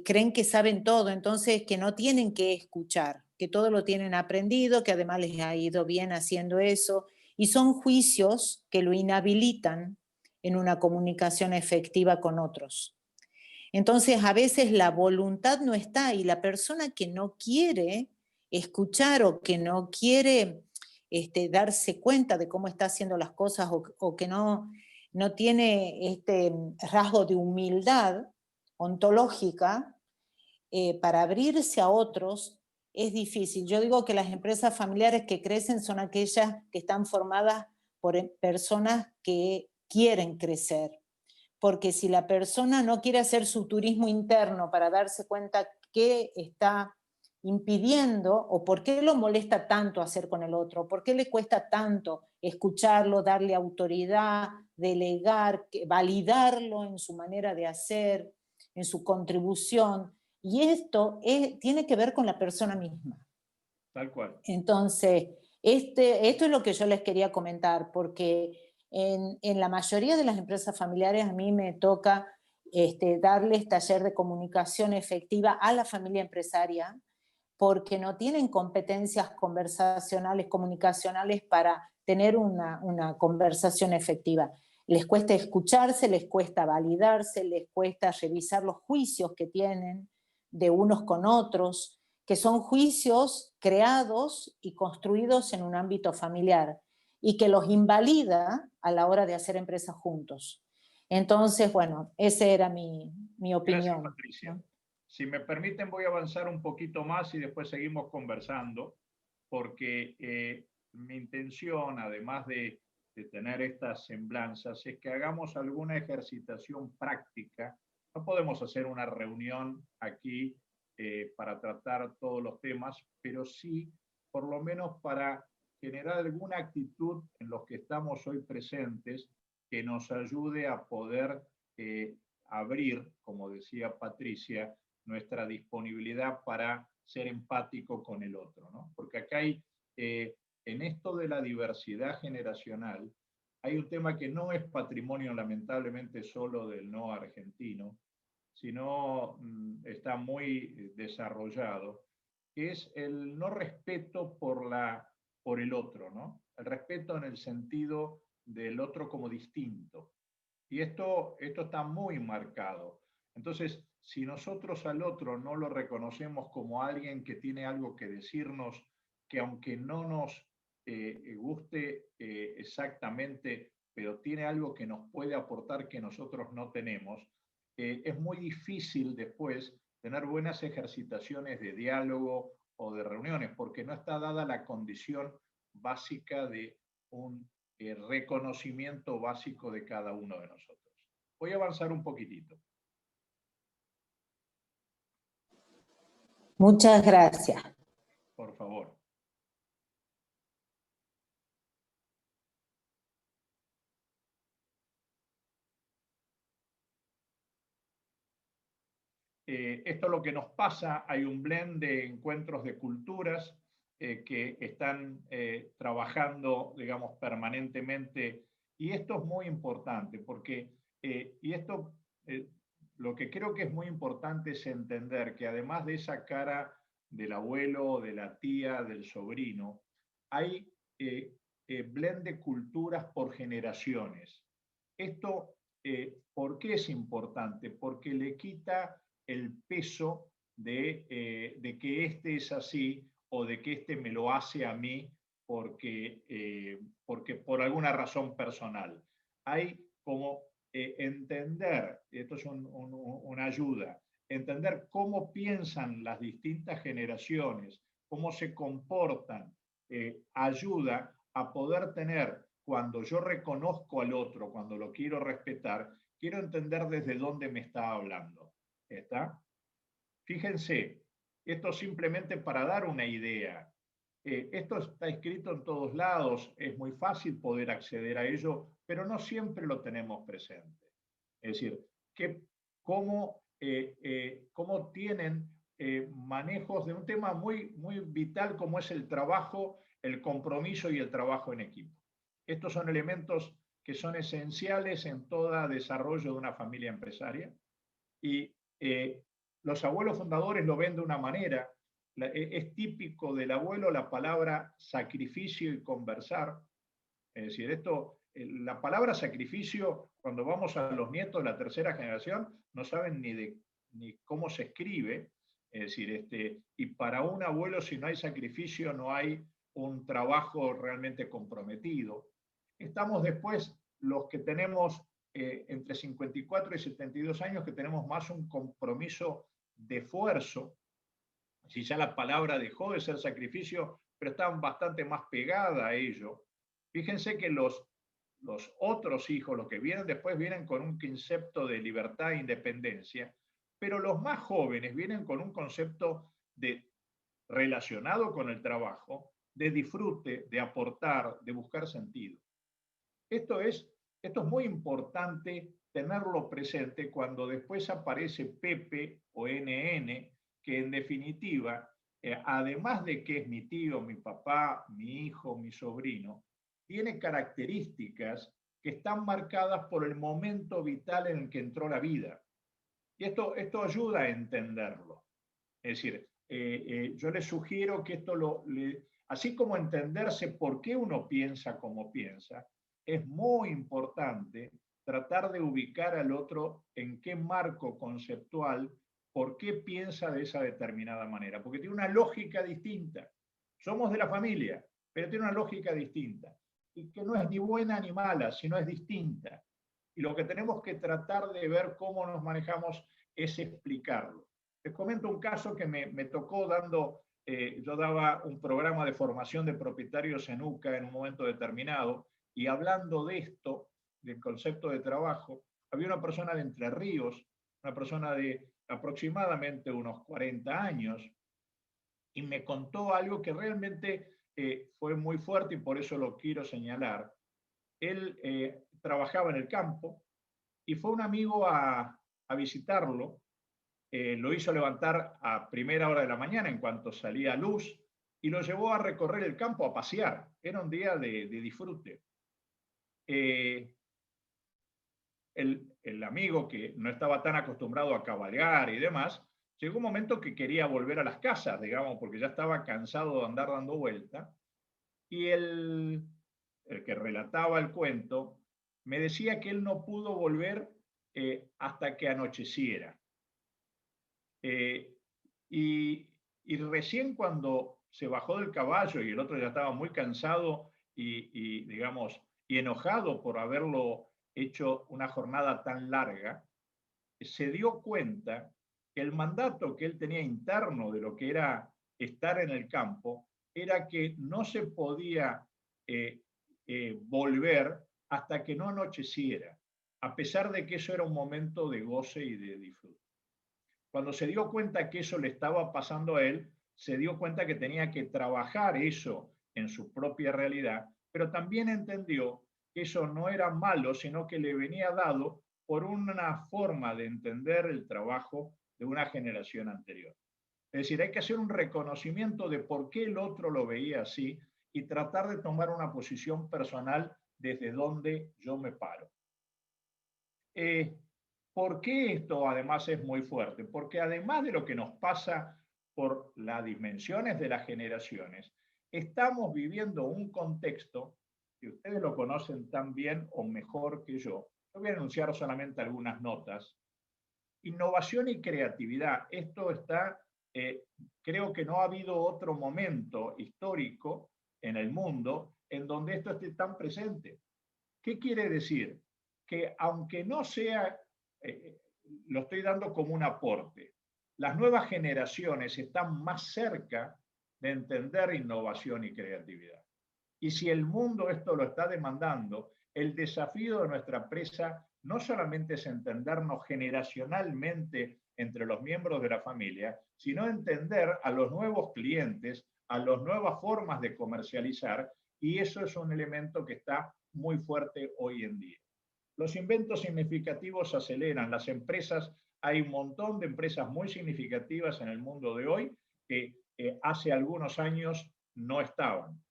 creen que saben todo, entonces que no tienen que escuchar, que todo lo tienen aprendido, que además les ha ido bien haciendo eso, y son juicios que lo inhabilitan en una comunicación efectiva con otros. Entonces, a veces la voluntad no está y la persona que no quiere escuchar o que no quiere darse cuenta de cómo está haciendo las cosas o que no tiene este rasgo de humildad ontológica para abrirse a otros, es difícil. Yo digo que las empresas familiares que crecen son aquellas que están formadas por personas que quieren crecer. Porque si la persona no quiere hacer su turismo interno para darse cuenta qué está impidiendo o por qué lo molesta tanto hacer con el otro, por qué le cuesta tanto escucharlo, darle autoridad, delegar, validarlo en su manera de hacer, en su contribución. Y esto tiene que ver con la persona misma. Tal cual. Entonces, esto es lo que yo les quería comentar, porque en la mayoría de las empresas familiares a mí me toca darles taller de comunicación efectiva a la familia empresaria, porque no tienen competencias conversacionales, comunicacionales para tener una conversación efectiva. Les cuesta escucharse, les cuesta validarse, les cuesta revisar los juicios que tienen de unos con otros, que son juicios creados y construidos en un ámbito familiar y que los invalida a la hora de hacer empresas juntos. Entonces, bueno, esa era mi opinión. Gracias, Patricia. Si me permiten, voy a avanzar un poquito más y después seguimos conversando, porque mi intención, además de tener estas semblanzas, es que hagamos alguna ejercitación práctica. No podemos hacer una reunión aquí para tratar todos los temas, pero sí, por lo menos para generar alguna actitud en los que estamos hoy presentes que nos ayude a poder abrir, como decía Patricia, nuestra disponibilidad para ser empático con el otro, ¿no? Porque acá hay, en esto de la diversidad generacional, hay un tema que no es patrimonio lamentablemente solo del no argentino, sino está muy desarrollado, que es el no respeto por la por el otro, ¿no? El respeto en el sentido del otro como distinto. Y esto está muy marcado. Entonces, si nosotros al otro no lo reconocemos como alguien que tiene algo que decirnos, que aunque no nos guste exactamente, pero tiene algo que nos puede aportar que nosotros no tenemos, es muy difícil después tener buenas ejercitaciones de diálogo o de reuniones, porque no está dada la condición básica de un reconocimiento básico de cada uno de nosotros. Voy a avanzar un poquitito. Muchas gracias. Por favor. Esto es lo que nos pasa, hay un blend de encuentros de culturas que están trabajando, digamos, permanentemente, y esto es muy importante, porque, lo que creo que es muy importante es entender que además de esa cara del abuelo, de la tía, del sobrino, hay blend de culturas por generaciones. Esto, ¿por qué es importante? Porque le quita el peso de que este es así o de que este me lo hace a mí porque por alguna razón personal. Hay como entender, esto es una ayuda, entender cómo piensan las distintas generaciones, cómo se comportan, ayuda a poder tener, cuando yo reconozco al otro, cuando lo quiero respetar, quiero entender desde dónde me está hablando. ¿Está? Fíjense, esto simplemente para dar una idea. Esto está escrito en todos lados, es muy fácil poder acceder a ello, pero no siempre lo tenemos presente. Es decir, cómo tienen manejos de un tema muy, muy vital como es el trabajo, el compromiso y el trabajo en equipo. Estos son elementos que son esenciales en todo desarrollo de una familia empresaria. Y los abuelos fundadores lo ven de una manera. Es típico del abuelo la palabra sacrificio y conversar. Es decir, la palabra sacrificio, cuando vamos a los nietos de la tercera generación, no saben ni cómo se escribe. Es decir, y para un abuelo, si no hay sacrificio, no hay un trabajo realmente comprometido. Estamos después los que tenemos entre 54 y 72 años, que tenemos más un compromiso de esfuerzo. Si ya la palabra dejó de ser sacrificio, pero están bastante más pegada a ello. Fíjense que los otros hijos, los que vienen después, vienen con un concepto de libertad e independencia, pero los más jóvenes vienen con un concepto relacionado con el trabajo, de disfrute, de aportar, de buscar sentido. Esto es muy importante tenerlo presente cuando después aparece Pepe o NN, que en definitiva, además de que es mi tío, mi papá, mi hijo, mi sobrino, tiene características que están marcadas por el momento vital en el que entró la vida. Y esto ayuda a entenderlo. Es decir, yo les sugiero que así como entenderse por qué uno piensa como piensa, es muy importante tratar de ubicar al otro en qué marco conceptual, por qué piensa de esa determinada manera, porque tiene una lógica distinta. Somos de la familia, pero tiene una lógica distinta, y que no es ni buena ni mala, sino es distinta. Y lo que tenemos que tratar de ver cómo nos manejamos es explicarlo. Les comento un caso que me tocó yo daba un programa de formación de propietarios en UCA en un momento determinado, y hablando de esto, del concepto de trabajo, había una persona de Entre Ríos, una persona de aproximadamente unos 40 años, y me contó algo que realmente fue muy fuerte y por eso lo quiero señalar. Él trabajaba en el campo y fue un amigo a visitarlo. Lo hizo levantar a primera hora de la mañana en cuanto salía luz y lo llevó a recorrer el campo, a pasear. Era un día de disfrute. El amigo, que no estaba tan acostumbrado a cabalgar y demás, llegó un momento que quería volver a las casas, digamos, porque ya estaba cansado de andar dando vuelta, Y el que relataba el cuento me decía que él no pudo volver hasta que anocheciera. Y recién cuando se bajó del caballo y el otro ya estaba muy cansado digamos, y enojado por haberlo hecho una jornada tan larga, se dio cuenta que el mandato que él tenía interno de lo que era estar en el campo era que no se podía volver hasta que no anocheciera, a pesar de que eso era un momento de goce y de disfrute. Cuando se dio cuenta que eso le estaba pasando a él, se dio cuenta que tenía que trabajar eso en su propia realidad, pero también entendió que eso no era malo, sino que le venía dado por una forma de entender el trabajo de una generación anterior. Es decir, hay que hacer un reconocimiento de por qué el otro lo veía así y tratar de tomar una posición personal desde donde yo me paro. ¿Por qué esto además es muy fuerte? Porque además de lo que nos pasa por las dimensiones de las generaciones, estamos viviendo un contexto que ustedes lo conocen tan bien o mejor que yo. Yo voy a anunciar solamente algunas notas. Innovación y creatividad. Esto está, creo que no ha habido otro momento histórico en el mundo en donde esto esté tan presente. ¿Qué quiere decir? Que aunque no sea, lo estoy dando como un aporte, las nuevas generaciones están más cerca de entender innovación y creatividad. Y si el mundo esto lo está demandando, el desafío de nuestra empresa no solamente es entendernos generacionalmente entre los miembros de la familia, sino entender a los nuevos clientes, a las nuevas formas de comercializar, y eso es un elemento que está muy fuerte hoy en día. Los inventos significativos aceleran. Las empresas, hay un montón de empresas muy significativas en el mundo de hoy que hace algunos años no estaban.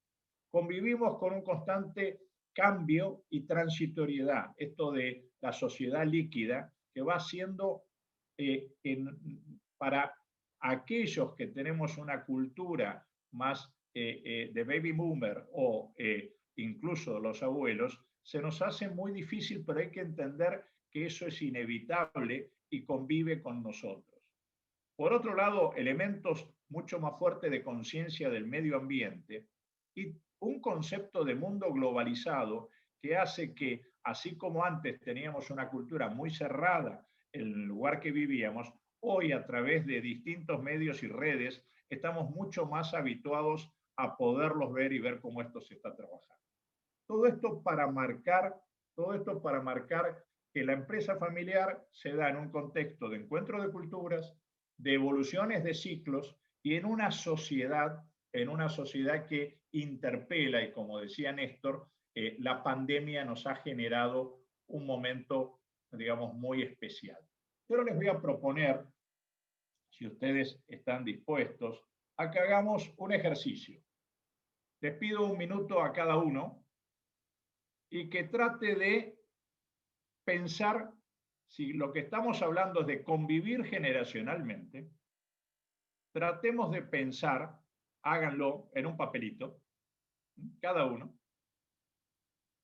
Convivimos con un constante cambio y transitoriedad, esto de la sociedad líquida, que va siendo para aquellos que tenemos una cultura más de baby boomer o incluso los abuelos, se nos hace muy difícil, pero hay que entender que eso es inevitable y convive con nosotros. Por otro lado, elementos mucho más fuertes de conciencia del medio ambiente y un concepto de mundo globalizado que hace que, así como antes teníamos una cultura muy cerrada en el lugar que vivíamos, hoy a través de distintos medios y redes estamos mucho más habituados a poderlos ver y ver cómo esto se está trabajando. Todo esto para marcar que la empresa familiar se da en un contexto de encuentro de culturas, de evoluciones de ciclos y en una sociedad que interpela, y como decía Néstor, la pandemia nos ha generado un momento, digamos, muy especial. Yo ahora les voy a proponer, si ustedes están dispuestos, a que hagamos un ejercicio. Les pido un minuto a cada uno y que trate de pensar, si lo que estamos hablando es de convivir generacionalmente, tratemos de pensar, háganlo en un papelito, cada uno,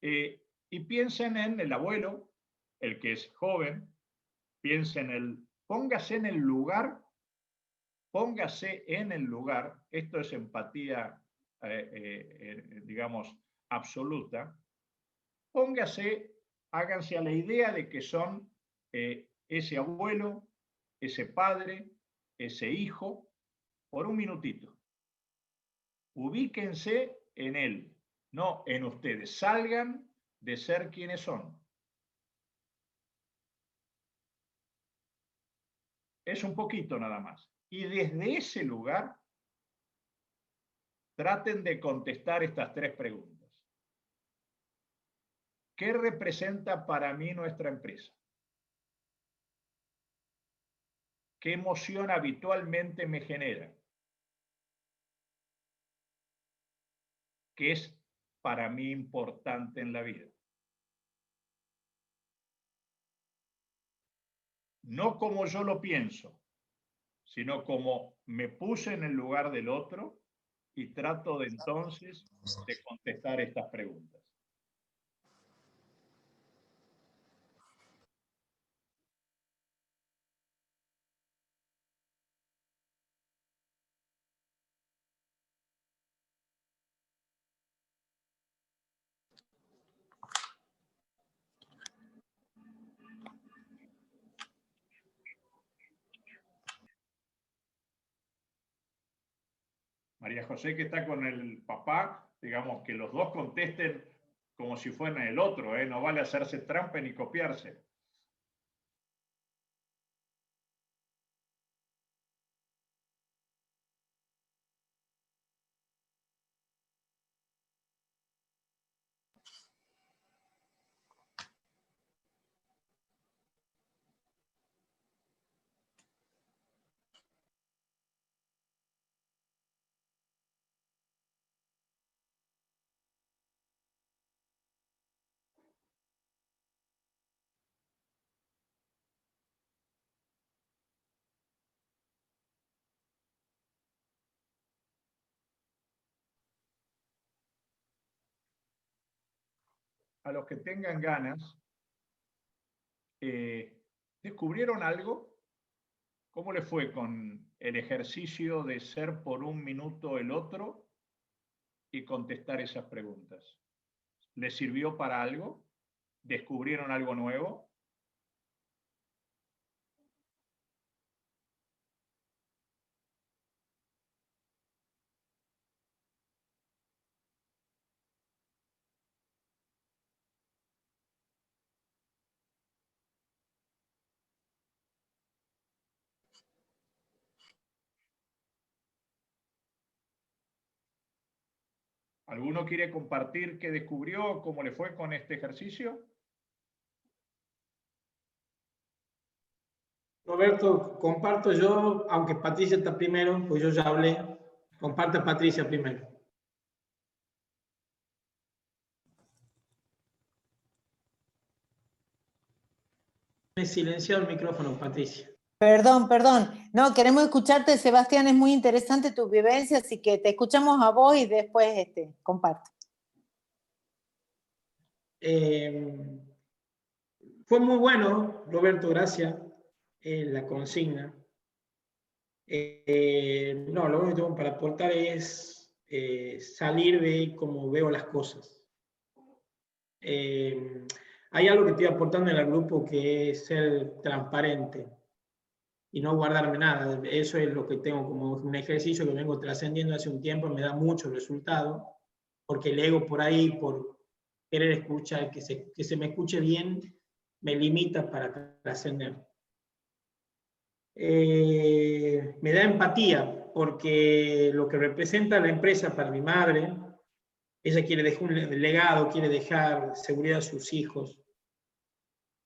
y piensen en el abuelo, el que es joven, póngase en el lugar, esto es empatía, digamos, absoluta, háganse a la idea de que son ese abuelo, ese padre, ese hijo, por un minutito. Ubíquense en él, no en ustedes. Salgan de ser quienes son. Es un poquito nada más. Y desde ese lugar, traten de contestar estas tres preguntas. ¿Qué representa para mí nuestra empresa? ¿Qué emoción habitualmente me genera? ¿Qué es para mí importante en la vida? No como yo lo pienso, sino como me puse en el lugar del otro y trato de entonces de contestar estas preguntas. María José, que está con el papá, digamos que los dos contesten como si fueran el otro, ¿eh? No vale hacerse trampa ni copiarse. A los que tengan ganas, ¿descubrieron algo? ¿Cómo les fue con el ejercicio de ser por un minuto el otro y contestar esas preguntas? ¿Les sirvió para algo? ¿Descubrieron algo nuevo? ¿Alguno quiere compartir qué descubrió, cómo le fue con este ejercicio? Roberto, comparto yo, aunque Patricia está primero, pues yo ya hablé. Comparte Patricia primero. Me he silenciado el micrófono, Patricia. Perdón. No, queremos escucharte, Sebastián, es muy interesante tu vivencia, así que te escuchamos a vos y después comparto. Fue muy bueno, Roberto, gracias, la consigna. No, lo único que tengo para aportar es salir de cómo veo las cosas. Hay algo que estoy aportando en el grupo que es ser transparente y no guardarme nada. Eso es lo que tengo como un ejercicio que vengo trascendiendo hace un tiempo, me da mucho resultado, porque el ego por ahí, por querer escuchar, que se me escuche bien, me limita para trascender. Me da empatía, porque lo que representa la empresa para mi madre, ella quiere dejar un legado, quiere dejar seguridad a sus hijos,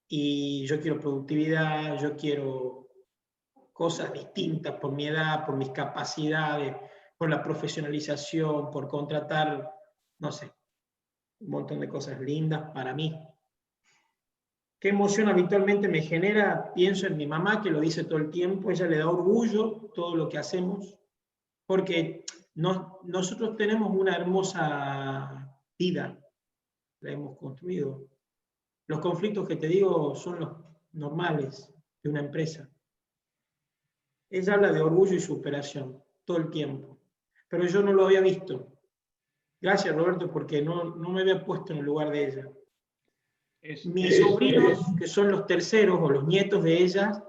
y yo quiero productividad, yo quiero cosas distintas por mi edad, por mis capacidades, por la profesionalización, por contratar, no sé, un montón de cosas lindas para mí. ¿Qué emoción habitualmente me genera? Pienso en mi mamá, que lo dice todo el tiempo, ella le da orgullo todo lo que hacemos, porque nosotros tenemos una hermosa vida, la hemos construido. Los conflictos que te digo son los normales de una empresa. Ella habla de orgullo y superación todo el tiempo, pero yo no lo había visto. Gracias, Roberto, porque no me había puesto en el lugar de ella. Mis sobrinos, que son los terceros o los nietos de ella,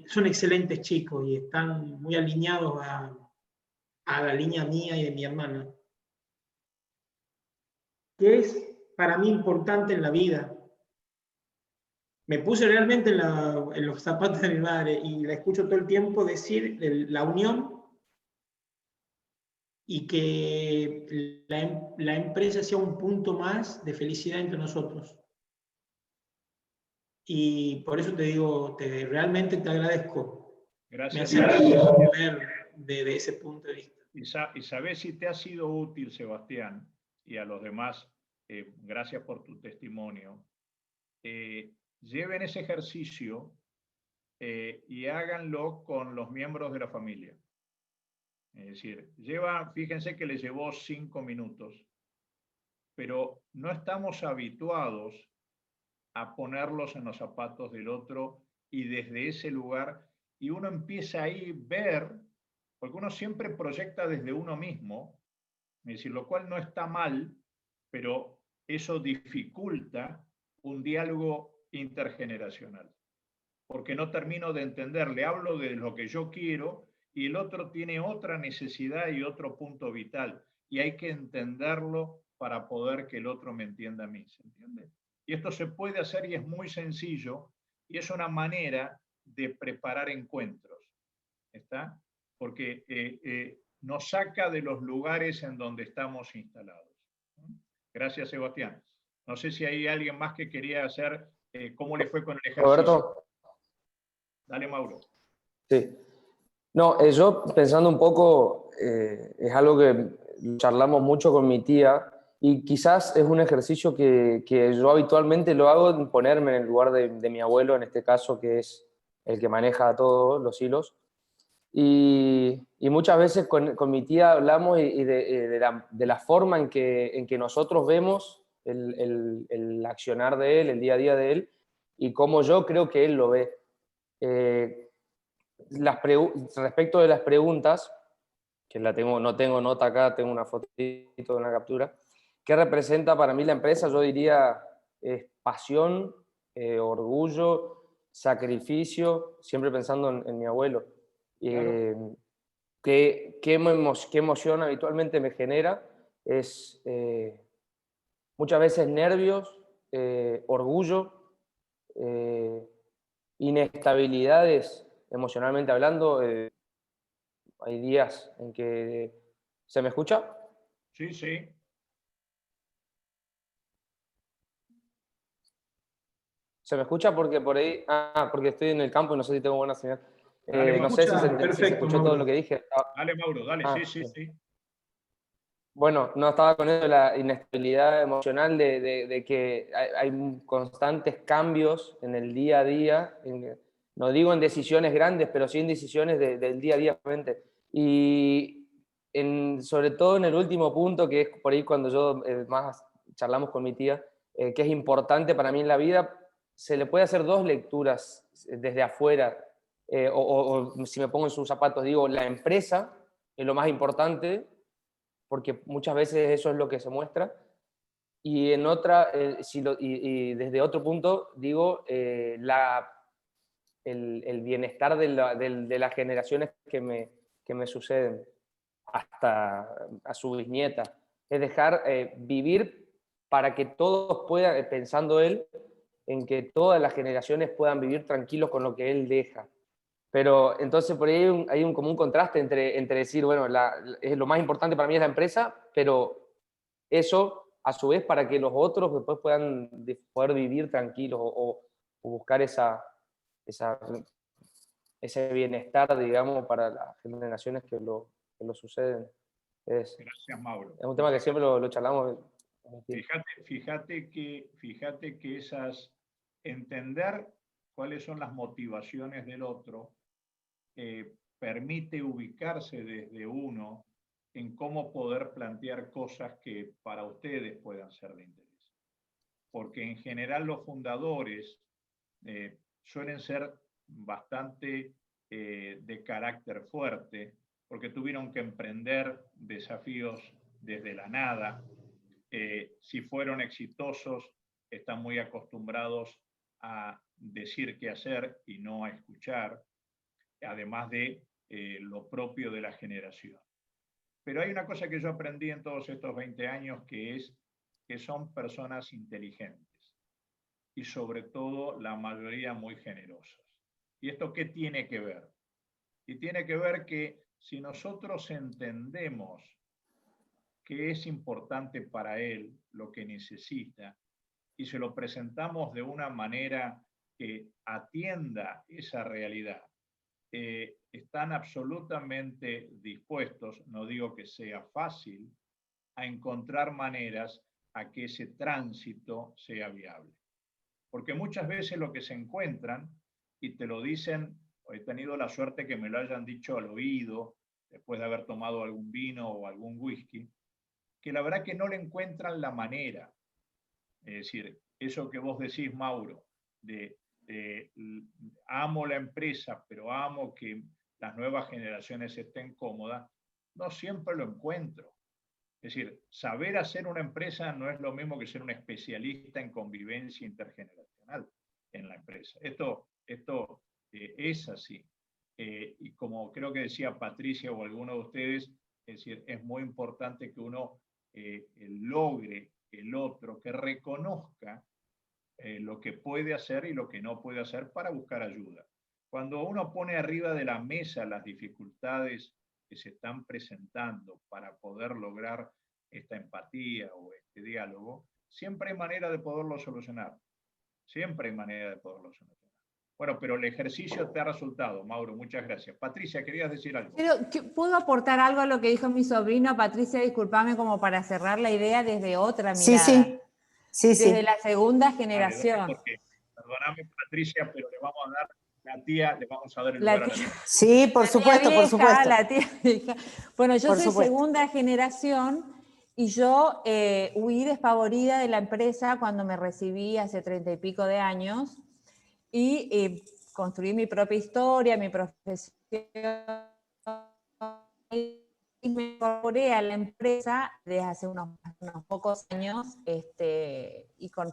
son excelentes chicos y están muy alineados a la línea mía y de mi hermana. ¿Qué es para mí importante en la vida? Me puse realmente en los zapatos de mi madre y la escucho todo el tiempo decir la unión y que la empresa sea un punto más de felicidad entre nosotros. Y por eso te digo, realmente te agradezco. Gracias. Me hace ver desde ese punto de vista. Y sabés si te ha sido útil, Sebastián, y a los demás, gracias por tu testimonio. Lleven ese ejercicio y háganlo con los miembros de la familia. Es decir, fíjense que le llevó 5 minutos, pero no estamos habituados a ponerlos en los zapatos del otro y desde ese lugar, y uno empieza ahí a ver, porque uno siempre proyecta desde uno mismo, es decir, lo cual no está mal, pero eso dificulta un diálogo intergeneracional, porque no termino de entender, le hablo de lo que yo quiero y el otro tiene otra necesidad y otro punto vital, y hay que entenderlo para poder que el otro me entienda a mí, ¿se entiende? Y esto se puede hacer y es muy sencillo, y es una manera de preparar encuentros, ¿está? Porque nos saca de los lugares en donde estamos instalados. Gracias, Sebastián. No sé si hay alguien más que quería hacer, ¿cómo le fue con el ejercicio? Roberto. Dale, Mauro. Sí. No, yo pensando un poco, es algo que charlamos mucho con mi tía y quizás es un ejercicio que yo habitualmente lo hago, en ponerme en el lugar de mi abuelo, en este caso, que es el que maneja todos los hilos. Y muchas veces con mi tía hablamos de la forma en que nosotros vemos el accionar de él, el día a día de él, y cómo yo creo que él lo ve. Respecto de las preguntas, que no tengo nota acá, tengo una fotito de una captura, ¿qué representa para mí la empresa? Yo diría es pasión, orgullo, sacrificio, siempre pensando en mi abuelo. Claro. ¿Qué emoción habitualmente me genera? Es muchas veces nervios, orgullo, inestabilidades emocionalmente hablando. Hay días en que... ¿Se me escucha? Sí, sí. ¿Se me escucha? Porque por ahí... porque estoy en el campo y no sé si tengo buena señal. Dale, no sé si se perfecto, escuchó Mauro. todo lo que dije. Dale, Mauro, dale, sí. Bueno, no estaba con eso de la inestabilidad emocional, de que hay constantes cambios en el día a día, no digo en decisiones grandes, pero sí en decisiones del día a día. Y sobre todo en el último punto, que es por ahí cuando yo más charlamos con mi tía, que es importante para mí en la vida, se le puede hacer dos lecturas desde afuera, o si me pongo en sus zapatos, digo, la empresa es lo más importante, porque muchas veces eso es lo que se muestra, y en otra, y desde otro punto, digo, el bienestar de las generaciones que me suceden, hasta a su bisnieta. Es dejar vivir para que todos puedan, pensando él, en que todas las generaciones puedan vivir tranquilos con lo que él deja. Pero entonces por ahí hay como un contraste entre decir, bueno, lo más importante para mí es la empresa, pero eso a su vez para que los otros después puedan poder vivir tranquilos o buscar ese bienestar, digamos, para las generaciones que lo suceden. Gracias, Mauro. Es un tema que siempre lo charlamos. Fíjate que entender cuáles son las motivaciones del otro permite ubicarse desde uno en cómo poder plantear cosas que para ustedes puedan ser de interés. Porque en general los fundadores suelen ser bastante de carácter fuerte, porque tuvieron que emprender desafíos desde la nada. Si fueron exitosos, están muy acostumbrados a decir qué hacer y no a escuchar, además de lo propio de la generación. Pero hay una cosa que yo aprendí en todos estos 20 años, que es que son personas inteligentes y sobre todo la mayoría muy generosas. ¿Y esto qué tiene que ver? Y tiene que ver que si nosotros entendemos que es importante para él, lo que necesita, y se lo presentamos de una manera que atienda esa realidad, están absolutamente dispuestos, no digo que sea fácil, a encontrar maneras a que ese tránsito sea viable. Porque muchas veces lo que se encuentran, y te lo dicen, he tenido la suerte que me lo hayan dicho al oído, después de haber tomado algún vino o algún whisky, que la verdad que no le encuentran la manera. Es decir, eso que vos decís, Mauro, de amo la empresa, pero amo que las nuevas generaciones estén cómodas, no siempre lo encuentro. Es decir, saber hacer una empresa no es lo mismo que ser un especialista en convivencia intergeneracional en la empresa. Esto es así. Y como creo que decía Patricia o alguno de ustedes, es decir, es muy importante que uno logre el otro, que reconozca lo que puede hacer y lo que no puede hacer para buscar ayuda. Cuando uno pone arriba de la mesa las dificultades que se están presentando para poder lograr esta empatía o este diálogo, siempre hay manera de poderlo solucionar. Siempre hay manera de poderlo solucionar. Bueno, pero el ejercicio te ha resultado, Mauro, muchas gracias. Patricia, ¿querías decir algo? Pero, ¿puedo aportar algo a lo que dijo mi sobrino? Patricia, discúlpame, como para cerrar la idea desde otra mirada. Sí. Desde la segunda generación. Dale, porque, perdóname, Patricia, pero le vamos a dar la tía, le vamos a dar el lugar a la tía. Sí, por supuesto, vieja, por supuesto. La tía vieja. Bueno, yo soy segunda generación y yo huí despavorida de la empresa cuando me recibí hace 30 y pico de años y construí mi propia historia, mi profesión, y me incorporé a la empresa desde hace unos pocos años y con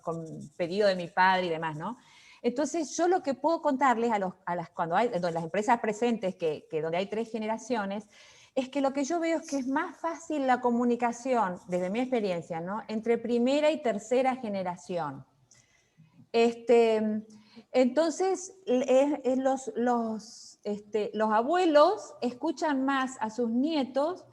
pedido de mi padre y demás, ¿no? Entonces, yo lo que puedo contarles cuando hay las empresas presentes, donde hay 3 generaciones, es que lo que yo veo es que es más fácil la comunicación, desde mi experiencia, ¿no?, entre primera y tercera generación. Entonces, los abuelos escuchan más a sus nietos,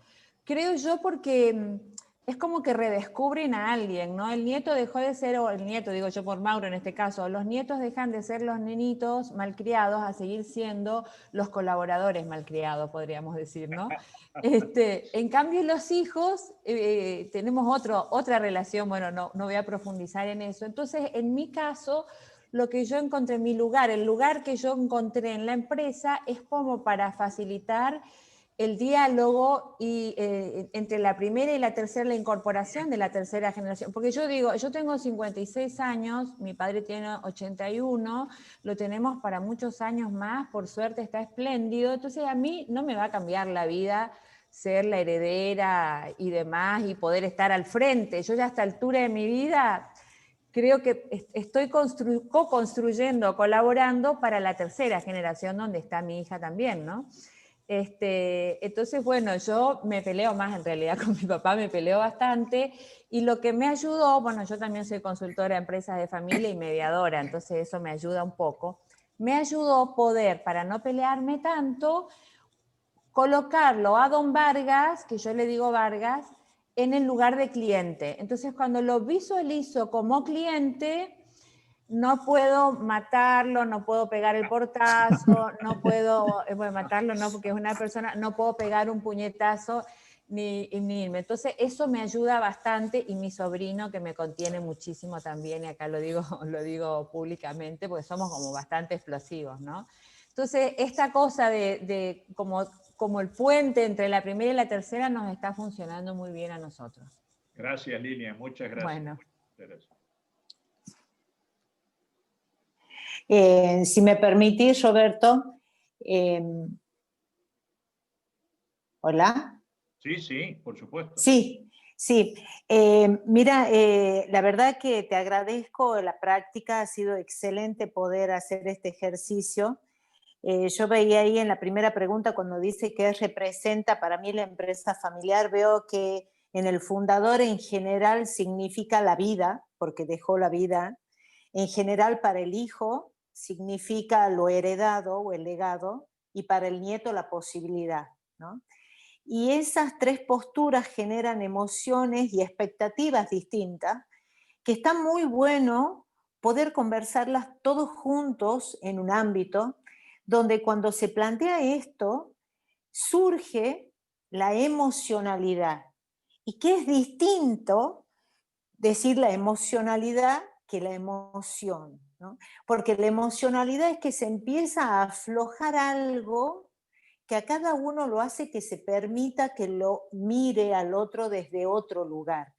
creo yo, porque es como que redescubren a alguien, ¿no? El nieto dejó de ser, o el nieto, digo yo por Mauro en este caso, los nietos dejan de ser los nenitos malcriados a seguir siendo los colaboradores malcriados, podríamos decir, ¿no? En cambio, los hijos tenemos otra relación, bueno, no voy a profundizar en eso. Entonces, en mi caso, lo que yo encontré en mi lugar, el lugar que yo encontré en la empresa es como para facilitar el diálogo entre la primera y la tercera, la incorporación de la tercera generación. Porque yo digo, yo tengo 56 años, mi padre tiene 81, lo tenemos para muchos años más, por suerte está espléndido, entonces a mí no me va a cambiar la vida ser la heredera y demás y poder estar al frente. Yo ya a esta altura de mi vida creo que estoy co-construyendo, colaborando para la tercera generación donde está mi hija también, ¿no? Entonces, bueno, yo me peleo más en realidad con mi papá, me peleo bastante, y lo que me ayudó, bueno, yo también soy consultora de empresas de familia y mediadora, entonces eso me ayuda un poco, me ayudó poder, para no pelearme tanto, colocarlo a don Vargas, que yo le digo Vargas, en el lugar de cliente. Entonces, cuando lo visualizo como cliente, no puedo matarlo, no puedo pegar el portazo, no puedo, bueno, matarlo no, porque es una persona, no puedo pegar un puñetazo, ni irme. Entonces, eso me ayuda bastante, y mi sobrino, que me contiene muchísimo también, y acá lo digo públicamente, porque somos como bastante explosivos, ¿no? Entonces, esta cosa de como el puente entre la primera y la tercera nos está funcionando muy bien a nosotros. Gracias, Lilia, muchas gracias. Bueno. Muchas gracias. Si me permitís, Roberto. ¿Hola? Sí, por supuesto. Sí. Mira, la verdad que te agradezco la práctica, ha sido excelente poder hacer este ejercicio. Yo veía ahí en la primera pregunta cuando dice qué representa para mí la empresa familiar, veo que en el fundador en general significa la vida, porque dejó la vida. En general para el hijo significa lo heredado o el legado, y para el nieto la posibilidad, ¿no? Y esas 3 posturas generan emociones y expectativas distintas, que está muy bueno poder conversarlas todos juntos en un ámbito donde cuando se plantea esto, surge la emocionalidad. Y que es distinto decir la emocionalidad que la emoción, ¿no? Porque la emocionalidad es que se empieza a aflojar algo que a cada uno lo hace que se permita que lo mire al otro desde otro lugar.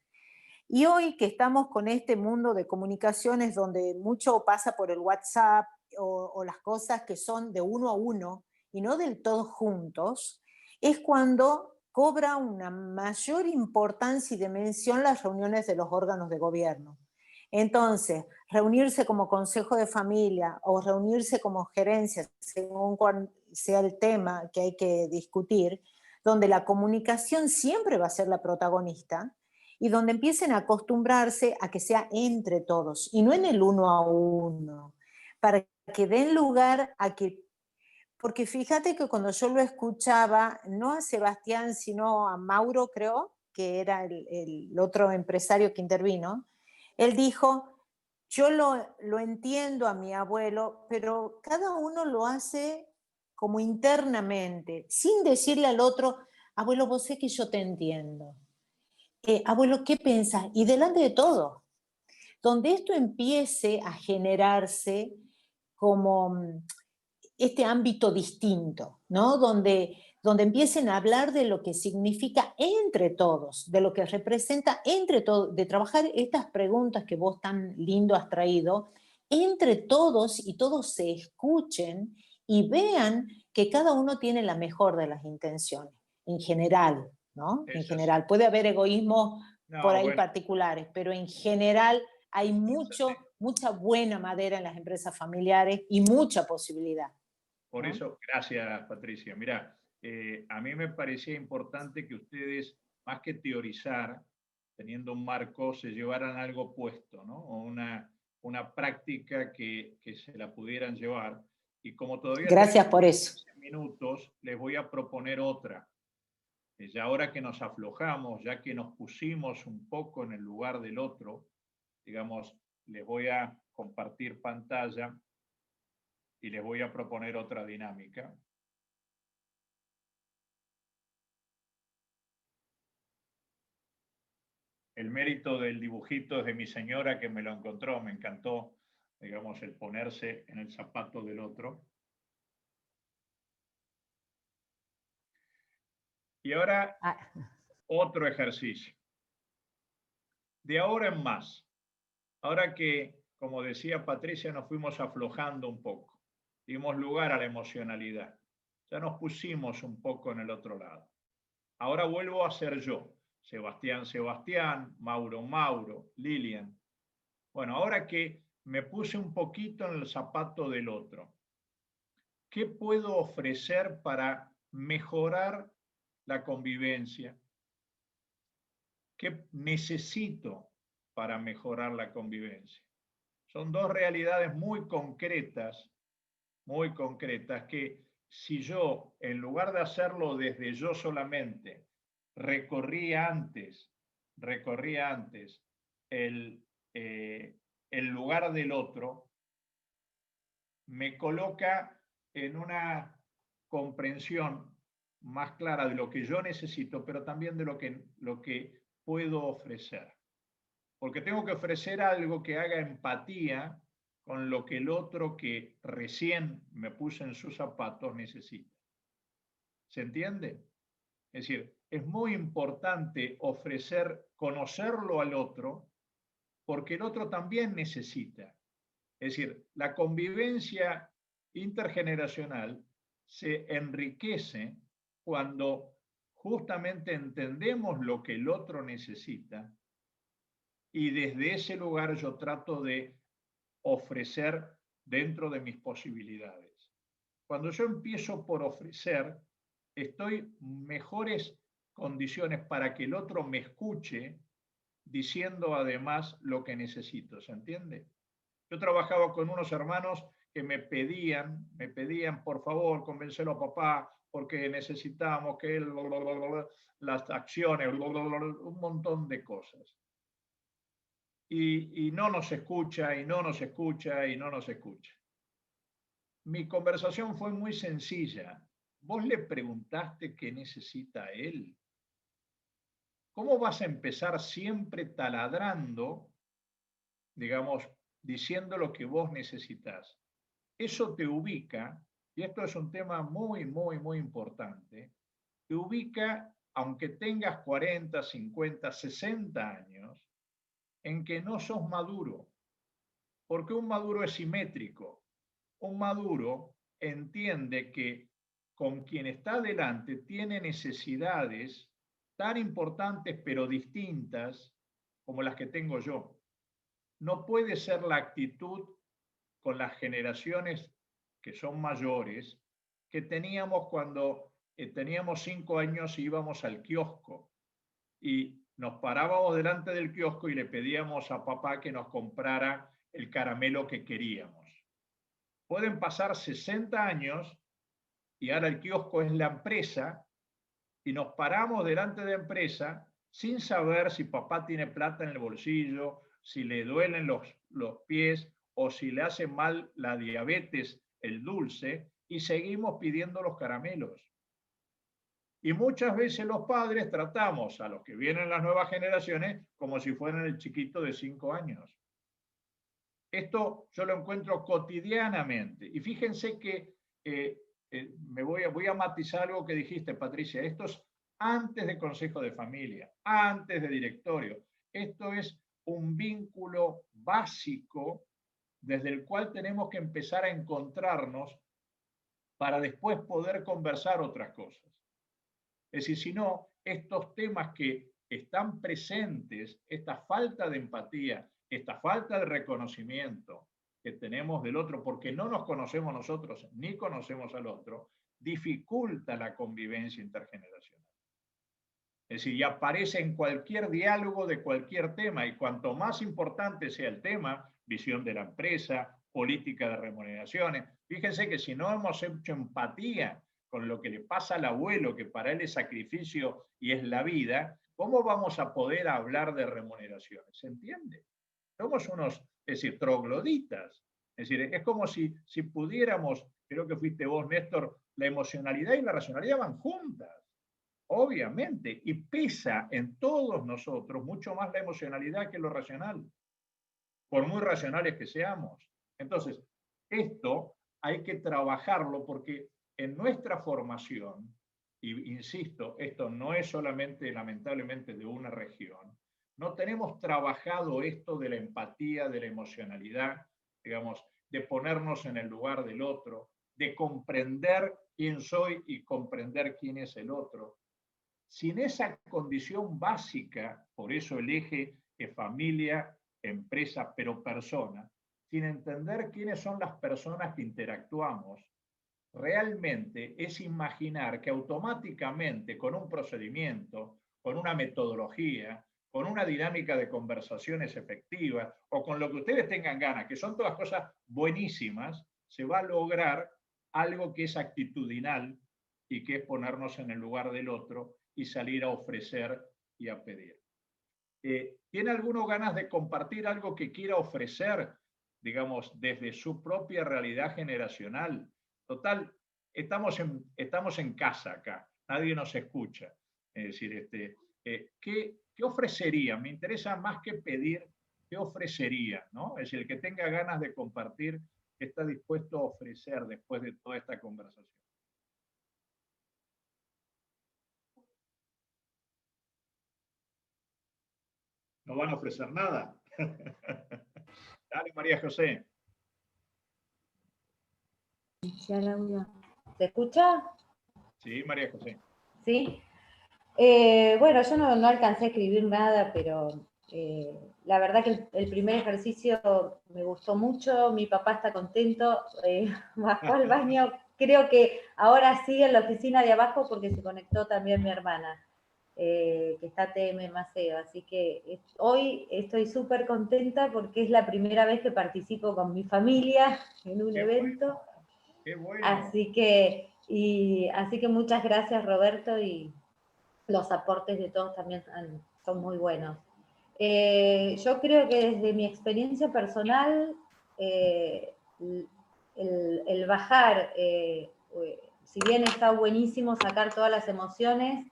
Y hoy que estamos con este mundo de comunicaciones donde mucho pasa por el WhatsApp o las cosas que son de uno a uno y no del todo juntos, es cuando cobra una mayor importancia y dimensión las reuniones de los órganos de gobierno. Entonces, reunirse como consejo de familia o reunirse como gerencia, según cuál sea el tema que hay que discutir, donde la comunicación siempre va a ser la protagonista y donde empiecen a acostumbrarse a que sea entre todos y no en el uno a uno, para que den lugar a que... Porque fíjate que cuando yo lo escuchaba, no a Sebastián, sino a Mauro, creo, que era el otro empresario que intervino, él dijo, yo lo entiendo a mi abuelo, pero cada uno lo hace como internamente, sin decirle al otro, abuelo, vos sé que yo te entiendo. Abuelo, ¿qué pensás? Y delante de todo, donde esto empiece a generarse como este ámbito distinto, ¿no? Donde empiecen a hablar de lo que significa entre todos, de lo que representa entre todos, de trabajar estas preguntas que vos tan lindo has traído, entre todos y todos se escuchen y vean que cada uno tiene la mejor de las intenciones, en general, ¿no? En general. Puede haber egoísmos por ahí particulares, pero en general hay mucha buena madera en las empresas familiares y mucha posibilidad. Por eso, gracias Patricia. Mira, a mí me parecía importante que ustedes, más que teorizar, teniendo un marco, se llevaran algo puesto, ¿no? O una práctica que se la pudieran llevar. Y como todavía gracias por eso. 15 minutos, les voy a proponer otra. Ya ahora que nos aflojamos, ya que nos pusimos un poco en el lugar del otro, digamos, les voy a compartir pantalla y les voy a proponer otra dinámica. El mérito del dibujito es de mi señora que me lo encontró, me encantó, digamos, el ponerse en el zapato del otro. Y ahora, otro ejercicio. De ahora en más, ahora que, como decía Patricia, nos fuimos aflojando un poco, dimos lugar a la emocionalidad, ya nos pusimos un poco en el otro lado. Ahora vuelvo a ser yo, Sebastián, Sebastián, Mauro, Mauro, Lilian. Bueno, ahora que me puse un poquito en el zapato del otro, ¿qué puedo ofrecer para mejorar la convivencia? ¿Qué necesito para mejorar la convivencia? Son dos realidades muy concretas que si yo, en lugar de hacerlo desde yo solamente, recorría antes el lugar del otro, me coloca en una comprensión más clara de lo que yo necesito, pero también de lo que puedo ofrecer. Porque tengo que ofrecer algo que haga empatía con lo que el otro que recién me puse en sus zapatos necesita. ¿Se entiende? Es decir, es muy importante conocerlo al otro, porque el otro también necesita. Es decir, la convivencia intergeneracional se enriquece cuando justamente entendemos lo que el otro necesita y desde ese lugar yo trato de ofrecer dentro de mis posibilidades. Cuando yo empiezo por ofrecer, estoy en mejores condiciones para que el otro me escuche diciendo además lo que necesito, ¿se entiende? Yo trabajaba con unos hermanos que me pedían, por favor, convéncelo a papá, porque necesitamos que él, las acciones, un montón de cosas. Y no nos escucha, y no nos escucha, y no nos escucha. Mi conversación fue muy sencilla. ¿Vos le preguntaste qué necesita él? ¿Cómo vas a empezar siempre taladrando, digamos, diciendo lo que vos necesitas? Eso te ubica y esto es un tema muy, muy, muy importante, te ubica, aunque tengas 40, 50, 60 años, en que no sos maduro, porque un maduro es simétrico. Un maduro entiende que con quien está delante tiene necesidades tan importantes pero distintas como las que tengo yo. No puede ser la actitud con las generaciones que son mayores que teníamos cuando teníamos 5 años y íbamos al kiosco y nos parábamos delante del kiosco y le pedíamos a papá que nos comprara el caramelo que queríamos. Pueden pasar 60 años y ahora el kiosco es la empresa y nos paramos delante de la empresa sin saber si papá tiene plata en el bolsillo, si le duelen los pies o si le hace mal la diabetes, el dulce, y seguimos pidiendo los caramelos. Y muchas veces los padres tratamos a los que vienen las nuevas generaciones como si fueran el chiquito de 5 años. Esto yo lo encuentro cotidianamente. Y fíjense que voy a matizar algo que dijiste, Patricia. Esto es antes de consejo de familia, antes de directorio. Esto es un vínculo básico desde el cual tenemos que empezar a encontrarnos para después poder conversar otras cosas. Es decir, si no, estos temas que están presentes, esta falta de empatía, esta falta de reconocimiento que tenemos del otro, porque no nos conocemos nosotros ni conocemos al otro, dificulta la convivencia intergeneracional. Es decir, y aparece en cualquier diálogo de cualquier tema, y cuanto más importante sea el tema, visión de la empresa, política de remuneraciones, fíjense que si no hemos hecho empatía con lo que le pasa al abuelo, que para él es sacrificio y es la vida, ¿cómo vamos a poder hablar de remuneraciones? ¿Se entiende? Somos unos, es decir, trogloditas. Es decir, es como si pudiéramos, creo que fuiste vos, Néstor, la emocionalidad y la racionalidad van juntas, obviamente, y pesa en todos nosotros mucho más la emocionalidad que lo racional, por muy racionales que seamos. Entonces, esto hay que trabajarlo porque en nuestra formación, y insisto, esto no es solamente lamentablemente de una región, no tenemos trabajado esto de la empatía, de la emocionalidad, digamos, de ponernos en el lugar del otro, de comprender quién soy y comprender quién es el otro. Sin esa condición básica, por eso el eje es familia, empresa, pero persona, sin entender quiénes son las personas que interactuamos, realmente es imaginar que automáticamente con un procedimiento, con una metodología, con una dinámica de conversaciones efectivas o con lo que ustedes tengan ganas, que son todas cosas buenísimas, se va a lograr algo que es actitudinal y que es ponernos en el lugar del otro y salir a ofrecer y a pedir. ¿Tiene alguno ganas de compartir algo que quiera ofrecer, digamos, desde su propia realidad generacional? Total, estamos en casa acá, nadie nos escucha. Es decir, ¿qué ofrecería? Me interesa más que pedir, ¿qué ofrecería? ¿No? Es decir, el que tenga ganas de compartir, ¿qué está dispuesto a ofrecer después de toda esta conversación? ¿No van a ofrecer nada? Dale, María José. ¿Se escucha? Sí, María José. Sí. Bueno, yo no alcancé a escribir nada, pero la verdad que el primer ejercicio me gustó mucho, mi papá está contento, bajó al baño, creo que ahora sigue en la oficina de abajo porque se conectó también mi hermana, que está TM Maceo, así que hoy estoy súper contenta porque es la primera vez que participo con mi familia en un evento. Bueno, qué bueno. Así que muchas gracias, Roberto, y los aportes de todos también son muy buenos. Yo creo que desde mi experiencia personal, el bajar, si bien está buenísimo sacar todas las emociones,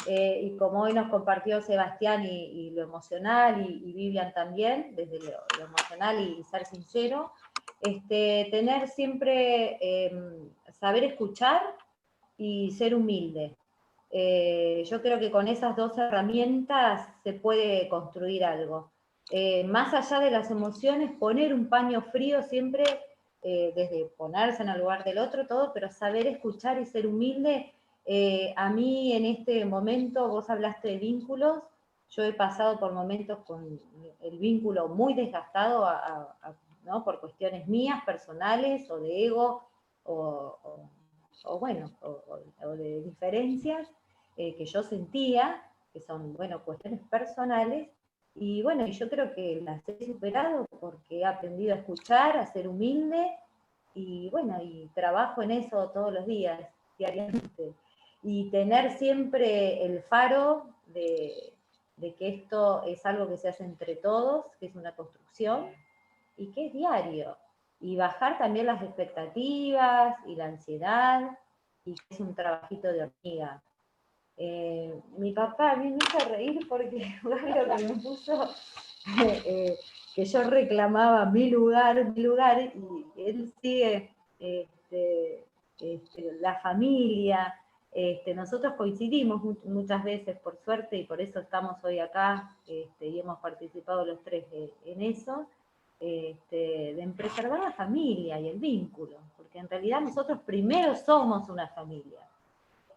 y como hoy nos compartió Sebastián y lo emocional, y Vivian también, desde lo emocional y ser sincero, tener siempre saber escuchar y ser humilde. Yo creo que con esas dos herramientas se puede construir algo. Más allá de las emociones, poner un paño frío siempre, desde ponerse en el lugar del otro, todo, pero saber escuchar y ser humilde. A mí en este momento, vos hablaste de vínculos, yo he pasado por momentos con el vínculo muy desgastado ¿no? por cuestiones mías, personales, o de ego, o de diferencias que yo sentía, que son, bueno, cuestiones personales, y bueno, yo creo que las he superado porque he aprendido a escuchar, a ser humilde, y bueno, y trabajo en eso todos los días, diariamente. Y tener siempre el faro de que esto es algo que se hace entre todos, que es una construcción, y que es diario. Y bajar también las expectativas y la ansiedad, y que es un trabajito de hormiga. Mi papá a mí me hizo reír porque algo que me puso, que yo reclamaba mi lugar, y él sigue la familia. Nosotros coincidimos muchas veces, por suerte, y por eso estamos hoy acá, y hemos participado los tres en eso, de preservar la familia y el vínculo, porque en realidad nosotros primero somos una familia.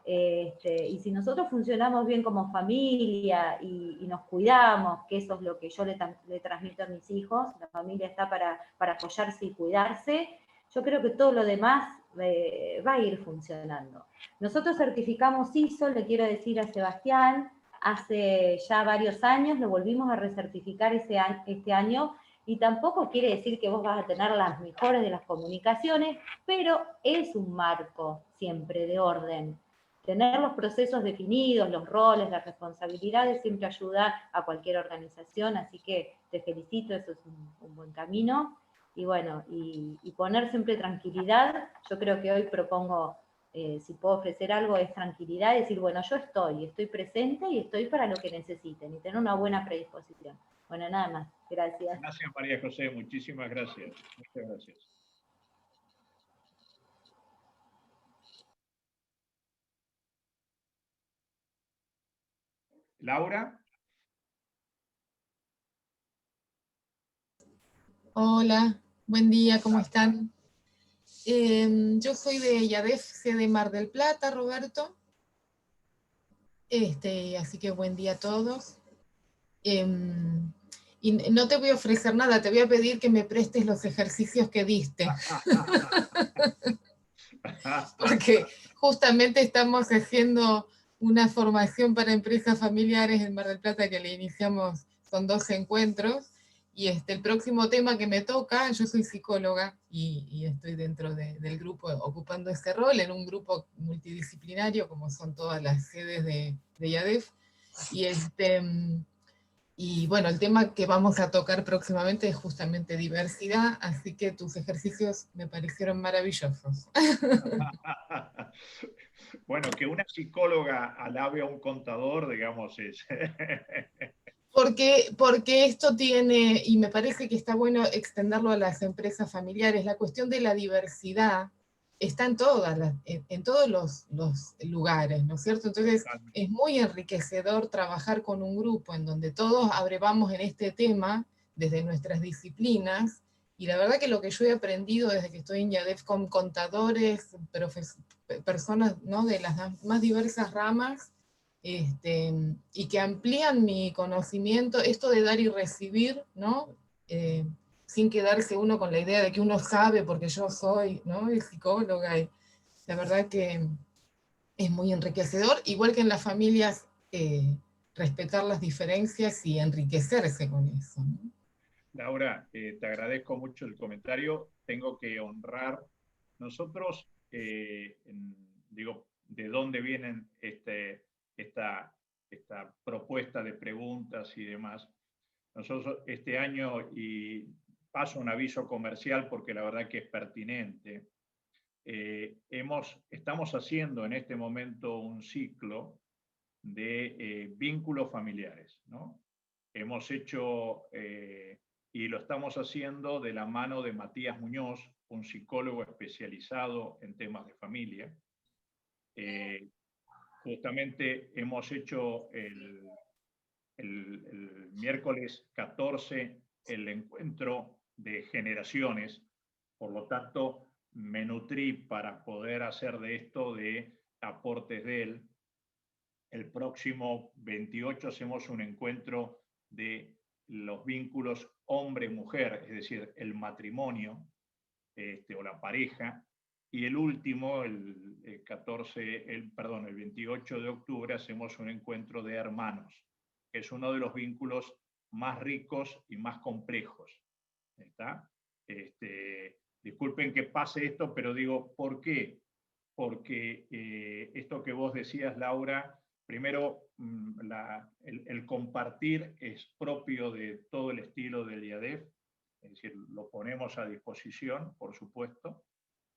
Y si nosotros funcionamos bien como familia y nos cuidamos, que eso es lo que yo le transmito a mis hijos, la familia está para apoyarse y cuidarse, yo creo que todo lo demás va a ir funcionando. Nosotros certificamos ISO, le quiero decir a Sebastián, hace ya varios años, lo volvimos a recertificar este año, y tampoco quiere decir que vos vas a tener las mejores de las comunicaciones, pero es un marco siempre de orden. Tener los procesos definidos, los roles, las responsabilidades, siempre ayuda a cualquier organización, así que te felicito, eso es un buen camino. Y bueno, y poner siempre tranquilidad. Yo creo que hoy propongo, si puedo ofrecer algo, es tranquilidad, decir, bueno, yo estoy presente y estoy para lo que necesiten, y tener una buena predisposición. Bueno, nada más. Gracias. Gracias, María José. Muchísimas gracias. Muchas gracias. Laura. Hola, buen día, ¿cómo están? Yo soy de YADEF, de Mar del Plata, Roberto. Así que buen día a todos. Y no te voy a ofrecer nada, te voy a pedir que me prestes los ejercicios que diste. Porque justamente estamos haciendo una formación para empresas familiares en Mar del Plata que le iniciamos con 2 encuentros. Y el próximo tema que me toca, yo soy psicóloga y estoy dentro del grupo ocupando ese rol, en un grupo multidisciplinario, como son todas las sedes de YADEF. Y bueno, el tema que vamos a tocar próximamente es justamente diversidad, así que tus ejercicios me parecieron maravillosos. Bueno, que una psicóloga alabe a un contador, digamos, es... Porque esto tiene, y me parece que está bueno extenderlo a las empresas familiares, la cuestión de la diversidad está en todos los lugares, ¿no es cierto? Entonces es muy enriquecedor trabajar con un grupo en donde todos abrevamos en este tema desde nuestras disciplinas, y la verdad que lo que yo he aprendido desde que estoy en YADEF con contadores, personas, ¿no?, de las más diversas ramas, y que amplían mi conocimiento, esto de dar y recibir, ¿no? Sin quedarse uno con la idea de que uno sabe porque yo soy, ¿no?, psicóloga, y la verdad que es muy enriquecedor, igual que en las familias, respetar las diferencias y enriquecerse con eso, ¿no? Laura, te agradezco mucho el comentario. Tengo que honrar. Nosotros, digo, ¿de dónde vienen esta propuesta de preguntas y demás? Nosotros este año, y paso un aviso comercial porque la verdad que es pertinente, estamos haciendo en este momento un ciclo de vínculos familiares, ¿no? Hemos hecho, y lo estamos haciendo de la mano de Matías Muñoz, un psicólogo especializado en temas de familia. Justamente hemos hecho el miércoles 14 el encuentro de generaciones, por lo tanto me nutrí para poder hacer de esto de aportes de él. El próximo 28 hacemos un encuentro de los vínculos hombre-mujer, es decir, el matrimonio o la pareja, y el último, el 28 de octubre, hacemos un encuentro de hermanos, que es uno de los vínculos más ricos y más complejos. ¿Está? Disculpen que pase esto, pero digo, ¿por qué? Porque esto que vos decías, Laura, primero, el compartir es propio de todo el estilo del IADEF, es decir, lo ponemos a disposición, por supuesto.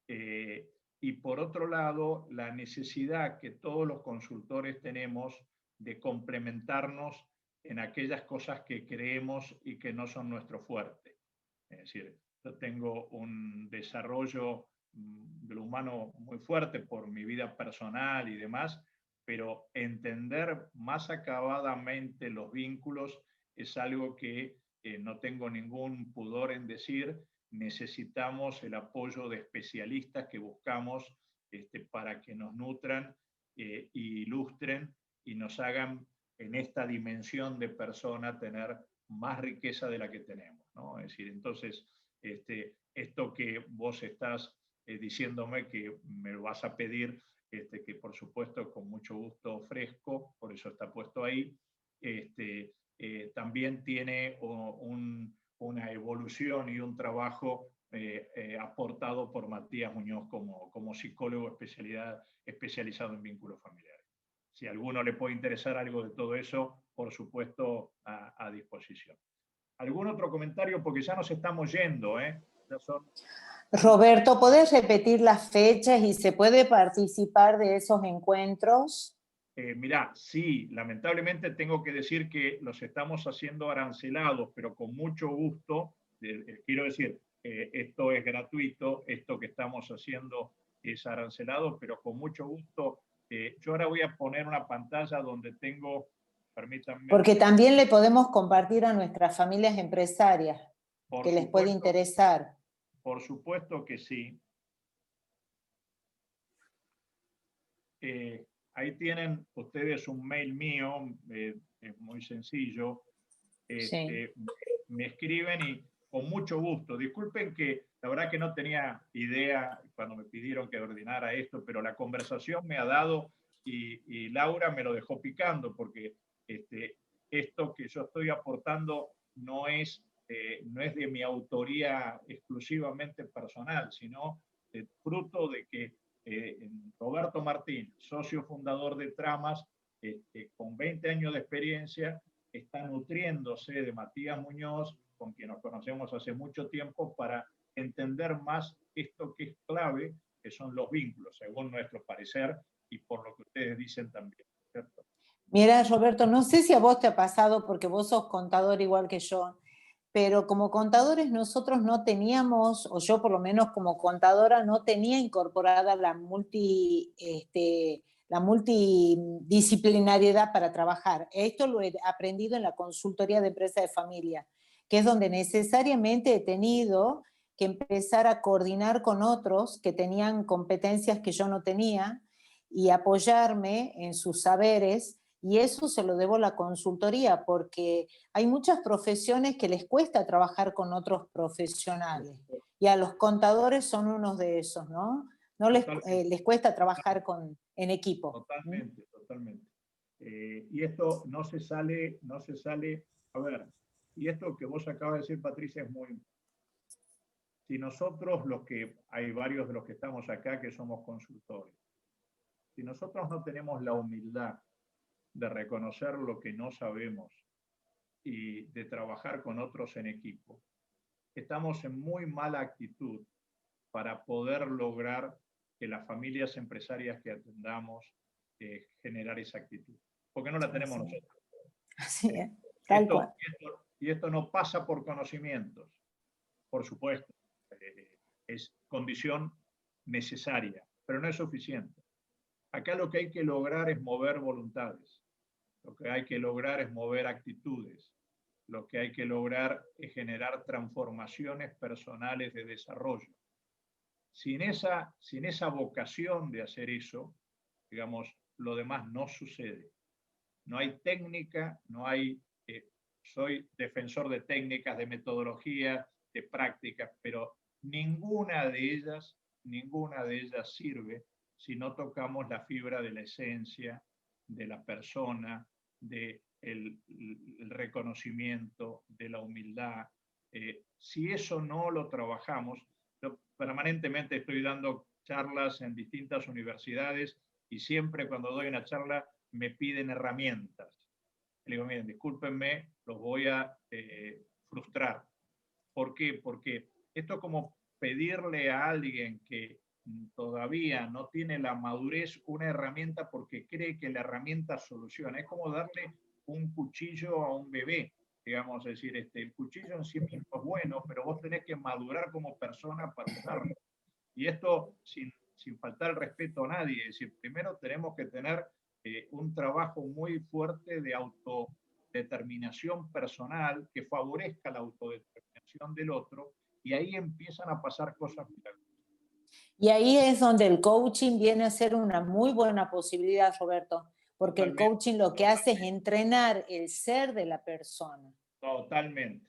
Y por otro lado, la necesidad que todos los consultores tenemos de complementarnos en aquellas cosas que creemos y que no son nuestro fuerte. Es decir, yo tengo un desarrollo de lo humano muy fuerte por mi vida personal y demás, pero entender más acabadamente los vínculos es algo que no tengo ningún pudor en decir. Necesitamos el apoyo de especialistas que buscamos para que nos nutran e ilustren y nos hagan en esta dimensión de persona tener más riqueza de la que tenemos, ¿no? Es decir, entonces, esto que vos estás diciéndome que me lo vas a pedir, que por supuesto con mucho gusto ofrezco, por eso está puesto ahí, también tiene una evolución y un trabajo aportado por Matías Muñoz como psicólogo especializado en vínculos familiares. Si a alguno le puede interesar algo de todo eso, por supuesto, a disposición. ¿Algún otro comentario? Porque ya nos estamos yendo, ¿eh? Ya son... Roberto, ¿podés repetir las fechas y se puede participar de esos encuentros? Mirá, sí, lamentablemente tengo que decir que los estamos haciendo arancelados, pero con mucho gusto. Quiero decir, esto es gratuito, esto que estamos haciendo es arancelado, pero con mucho gusto. Yo ahora voy a poner una pantalla donde tengo, permítanme... Porque también le podemos compartir a nuestras familias empresarias, que les puede interesar. Por supuesto que sí. Ahí tienen ustedes un mail mío, es muy sencillo. Sí. Me escriben y con mucho gusto. Disculpen que la verdad que no tenía idea cuando me pidieron que ordenara esto, pero la conversación me ha dado y Laura me lo dejó picando, porque esto que yo estoy aportando no es de mi autoría exclusivamente personal, sino fruto de que Roberto Martín, socio fundador de Tramas, con 20 años de experiencia, está nutriéndose de Matías Muñoz, con quien nos conocemos hace mucho tiempo, para entender más esto que es clave, que son los vínculos, según nuestro parecer y por lo que ustedes dicen también, ¿cierto? Mira, Roberto, no sé si a vos te ha pasado, porque vos sos contador igual que yo, pero como contadores nosotros no teníamos, o yo por lo menos como contadora no tenía incorporada la multidisciplinariedad para trabajar. Esto lo he aprendido en la consultoría de empresa de familia, que es donde necesariamente he tenido que empezar a coordinar con otros que tenían competencias que yo no tenía y apoyarme en sus saberes. Y eso se lo debo a la consultoría, porque hay muchas profesiones que les cuesta trabajar con otros profesionales. Y a los contadores son unos de esos, ¿no? No les cuesta trabajar en equipo. Totalmente, totalmente. Y esto no se sale, a ver, y esto que vos acabas de decir, Patricia, es muy importante. Si nosotros, hay varios de los que estamos acá que somos consultores, si nosotros no tenemos la humildad de reconocer lo que no sabemos y de trabajar con otros en equipo, estamos en muy mala actitud para poder lograr que las familias empresarias que atendamos generar esa actitud, porque no la tenemos nosotros. Así es, tal cual. Y esto no pasa por conocimientos, por supuesto. es condición necesaria, pero no es suficiente. Acá lo que hay que lograr es mover voluntades, lo que hay que lograr es mover actitudes, lo que hay que lograr es generar transformaciones personales de desarrollo. Sin esa vocación de hacer eso, digamos, lo demás no sucede. No hay técnica, no hay... soy defensor de técnicas, de metodología, de prácticas, pero ninguna de ellas sirve si no tocamos la fibra de la esencia, de la persona, del reconocimiento, de la humildad. Si eso no lo trabajamos, yo permanentemente estoy dando charlas en distintas universidades y siempre cuando doy una charla me piden herramientas. Le digo, miren, discúlpenme, los voy a frustrar. ¿Por qué? Porque esto es como pedirle a alguien que todavía no tiene la madurez una herramienta porque cree que la herramienta soluciona. Es como darle un cuchillo a un bebé, digamos, es decir, el cuchillo en sí mismo es bueno, pero vos tenés que madurar como persona para usarlo. Y esto sin faltar el respeto a nadie, es decir, primero tenemos que tener un trabajo muy fuerte de autodeterminación personal que favorezca la autodeterminación del otro, y ahí empiezan a pasar cosas milagrosas. Y ahí es donde el coaching viene a ser una muy buena posibilidad, Roberto, porque el coaching lo que hace es entrenar el ser de la persona. Totalmente.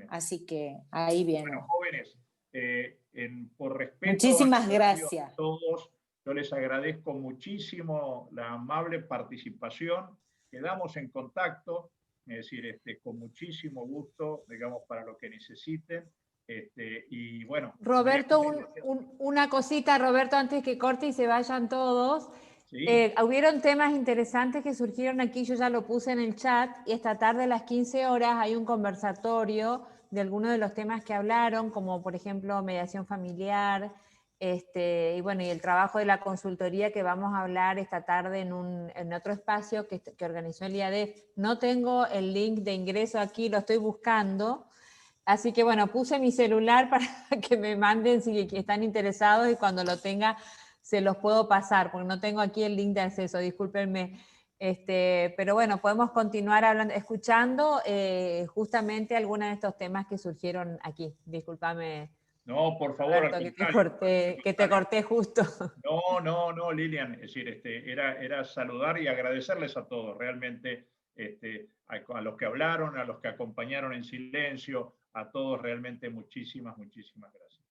Así que ahí viene. Bueno, jóvenes, por respeto muchísimas gracias a todos, yo les agradezco muchísimo la amable participación. Quedamos en contacto, es decir, con muchísimo gusto, digamos, para lo que necesiten. Y bueno. Roberto, una cosita, Roberto, antes que corte y se vayan todos. Sí. Hubieron temas interesantes que surgieron aquí, yo ya lo puse en el chat, y esta tarde a las 15 horas hay un conversatorio de algunos de los temas que hablaron, como por ejemplo mediación familiar, y bueno, y el trabajo de la consultoría que vamos a hablar esta tarde en otro espacio que organizó el IADEF. No tengo el link de ingreso aquí, lo estoy buscando. Así que bueno, puse mi celular para que me manden si están interesados y cuando lo tenga se los puedo pasar, porque no tengo aquí el link de acceso, discúlpenme. Pero bueno, podemos continuar hablando, escuchando justamente algunos de estos temas que surgieron aquí. Discúlpame. No, por favor, Roberto, que te corté justo. No, Lilian, es decir, era saludar y agradecerles a todos, realmente, a los que hablaron, a los que acompañaron en silencio, a todos realmente muchísimas gracias.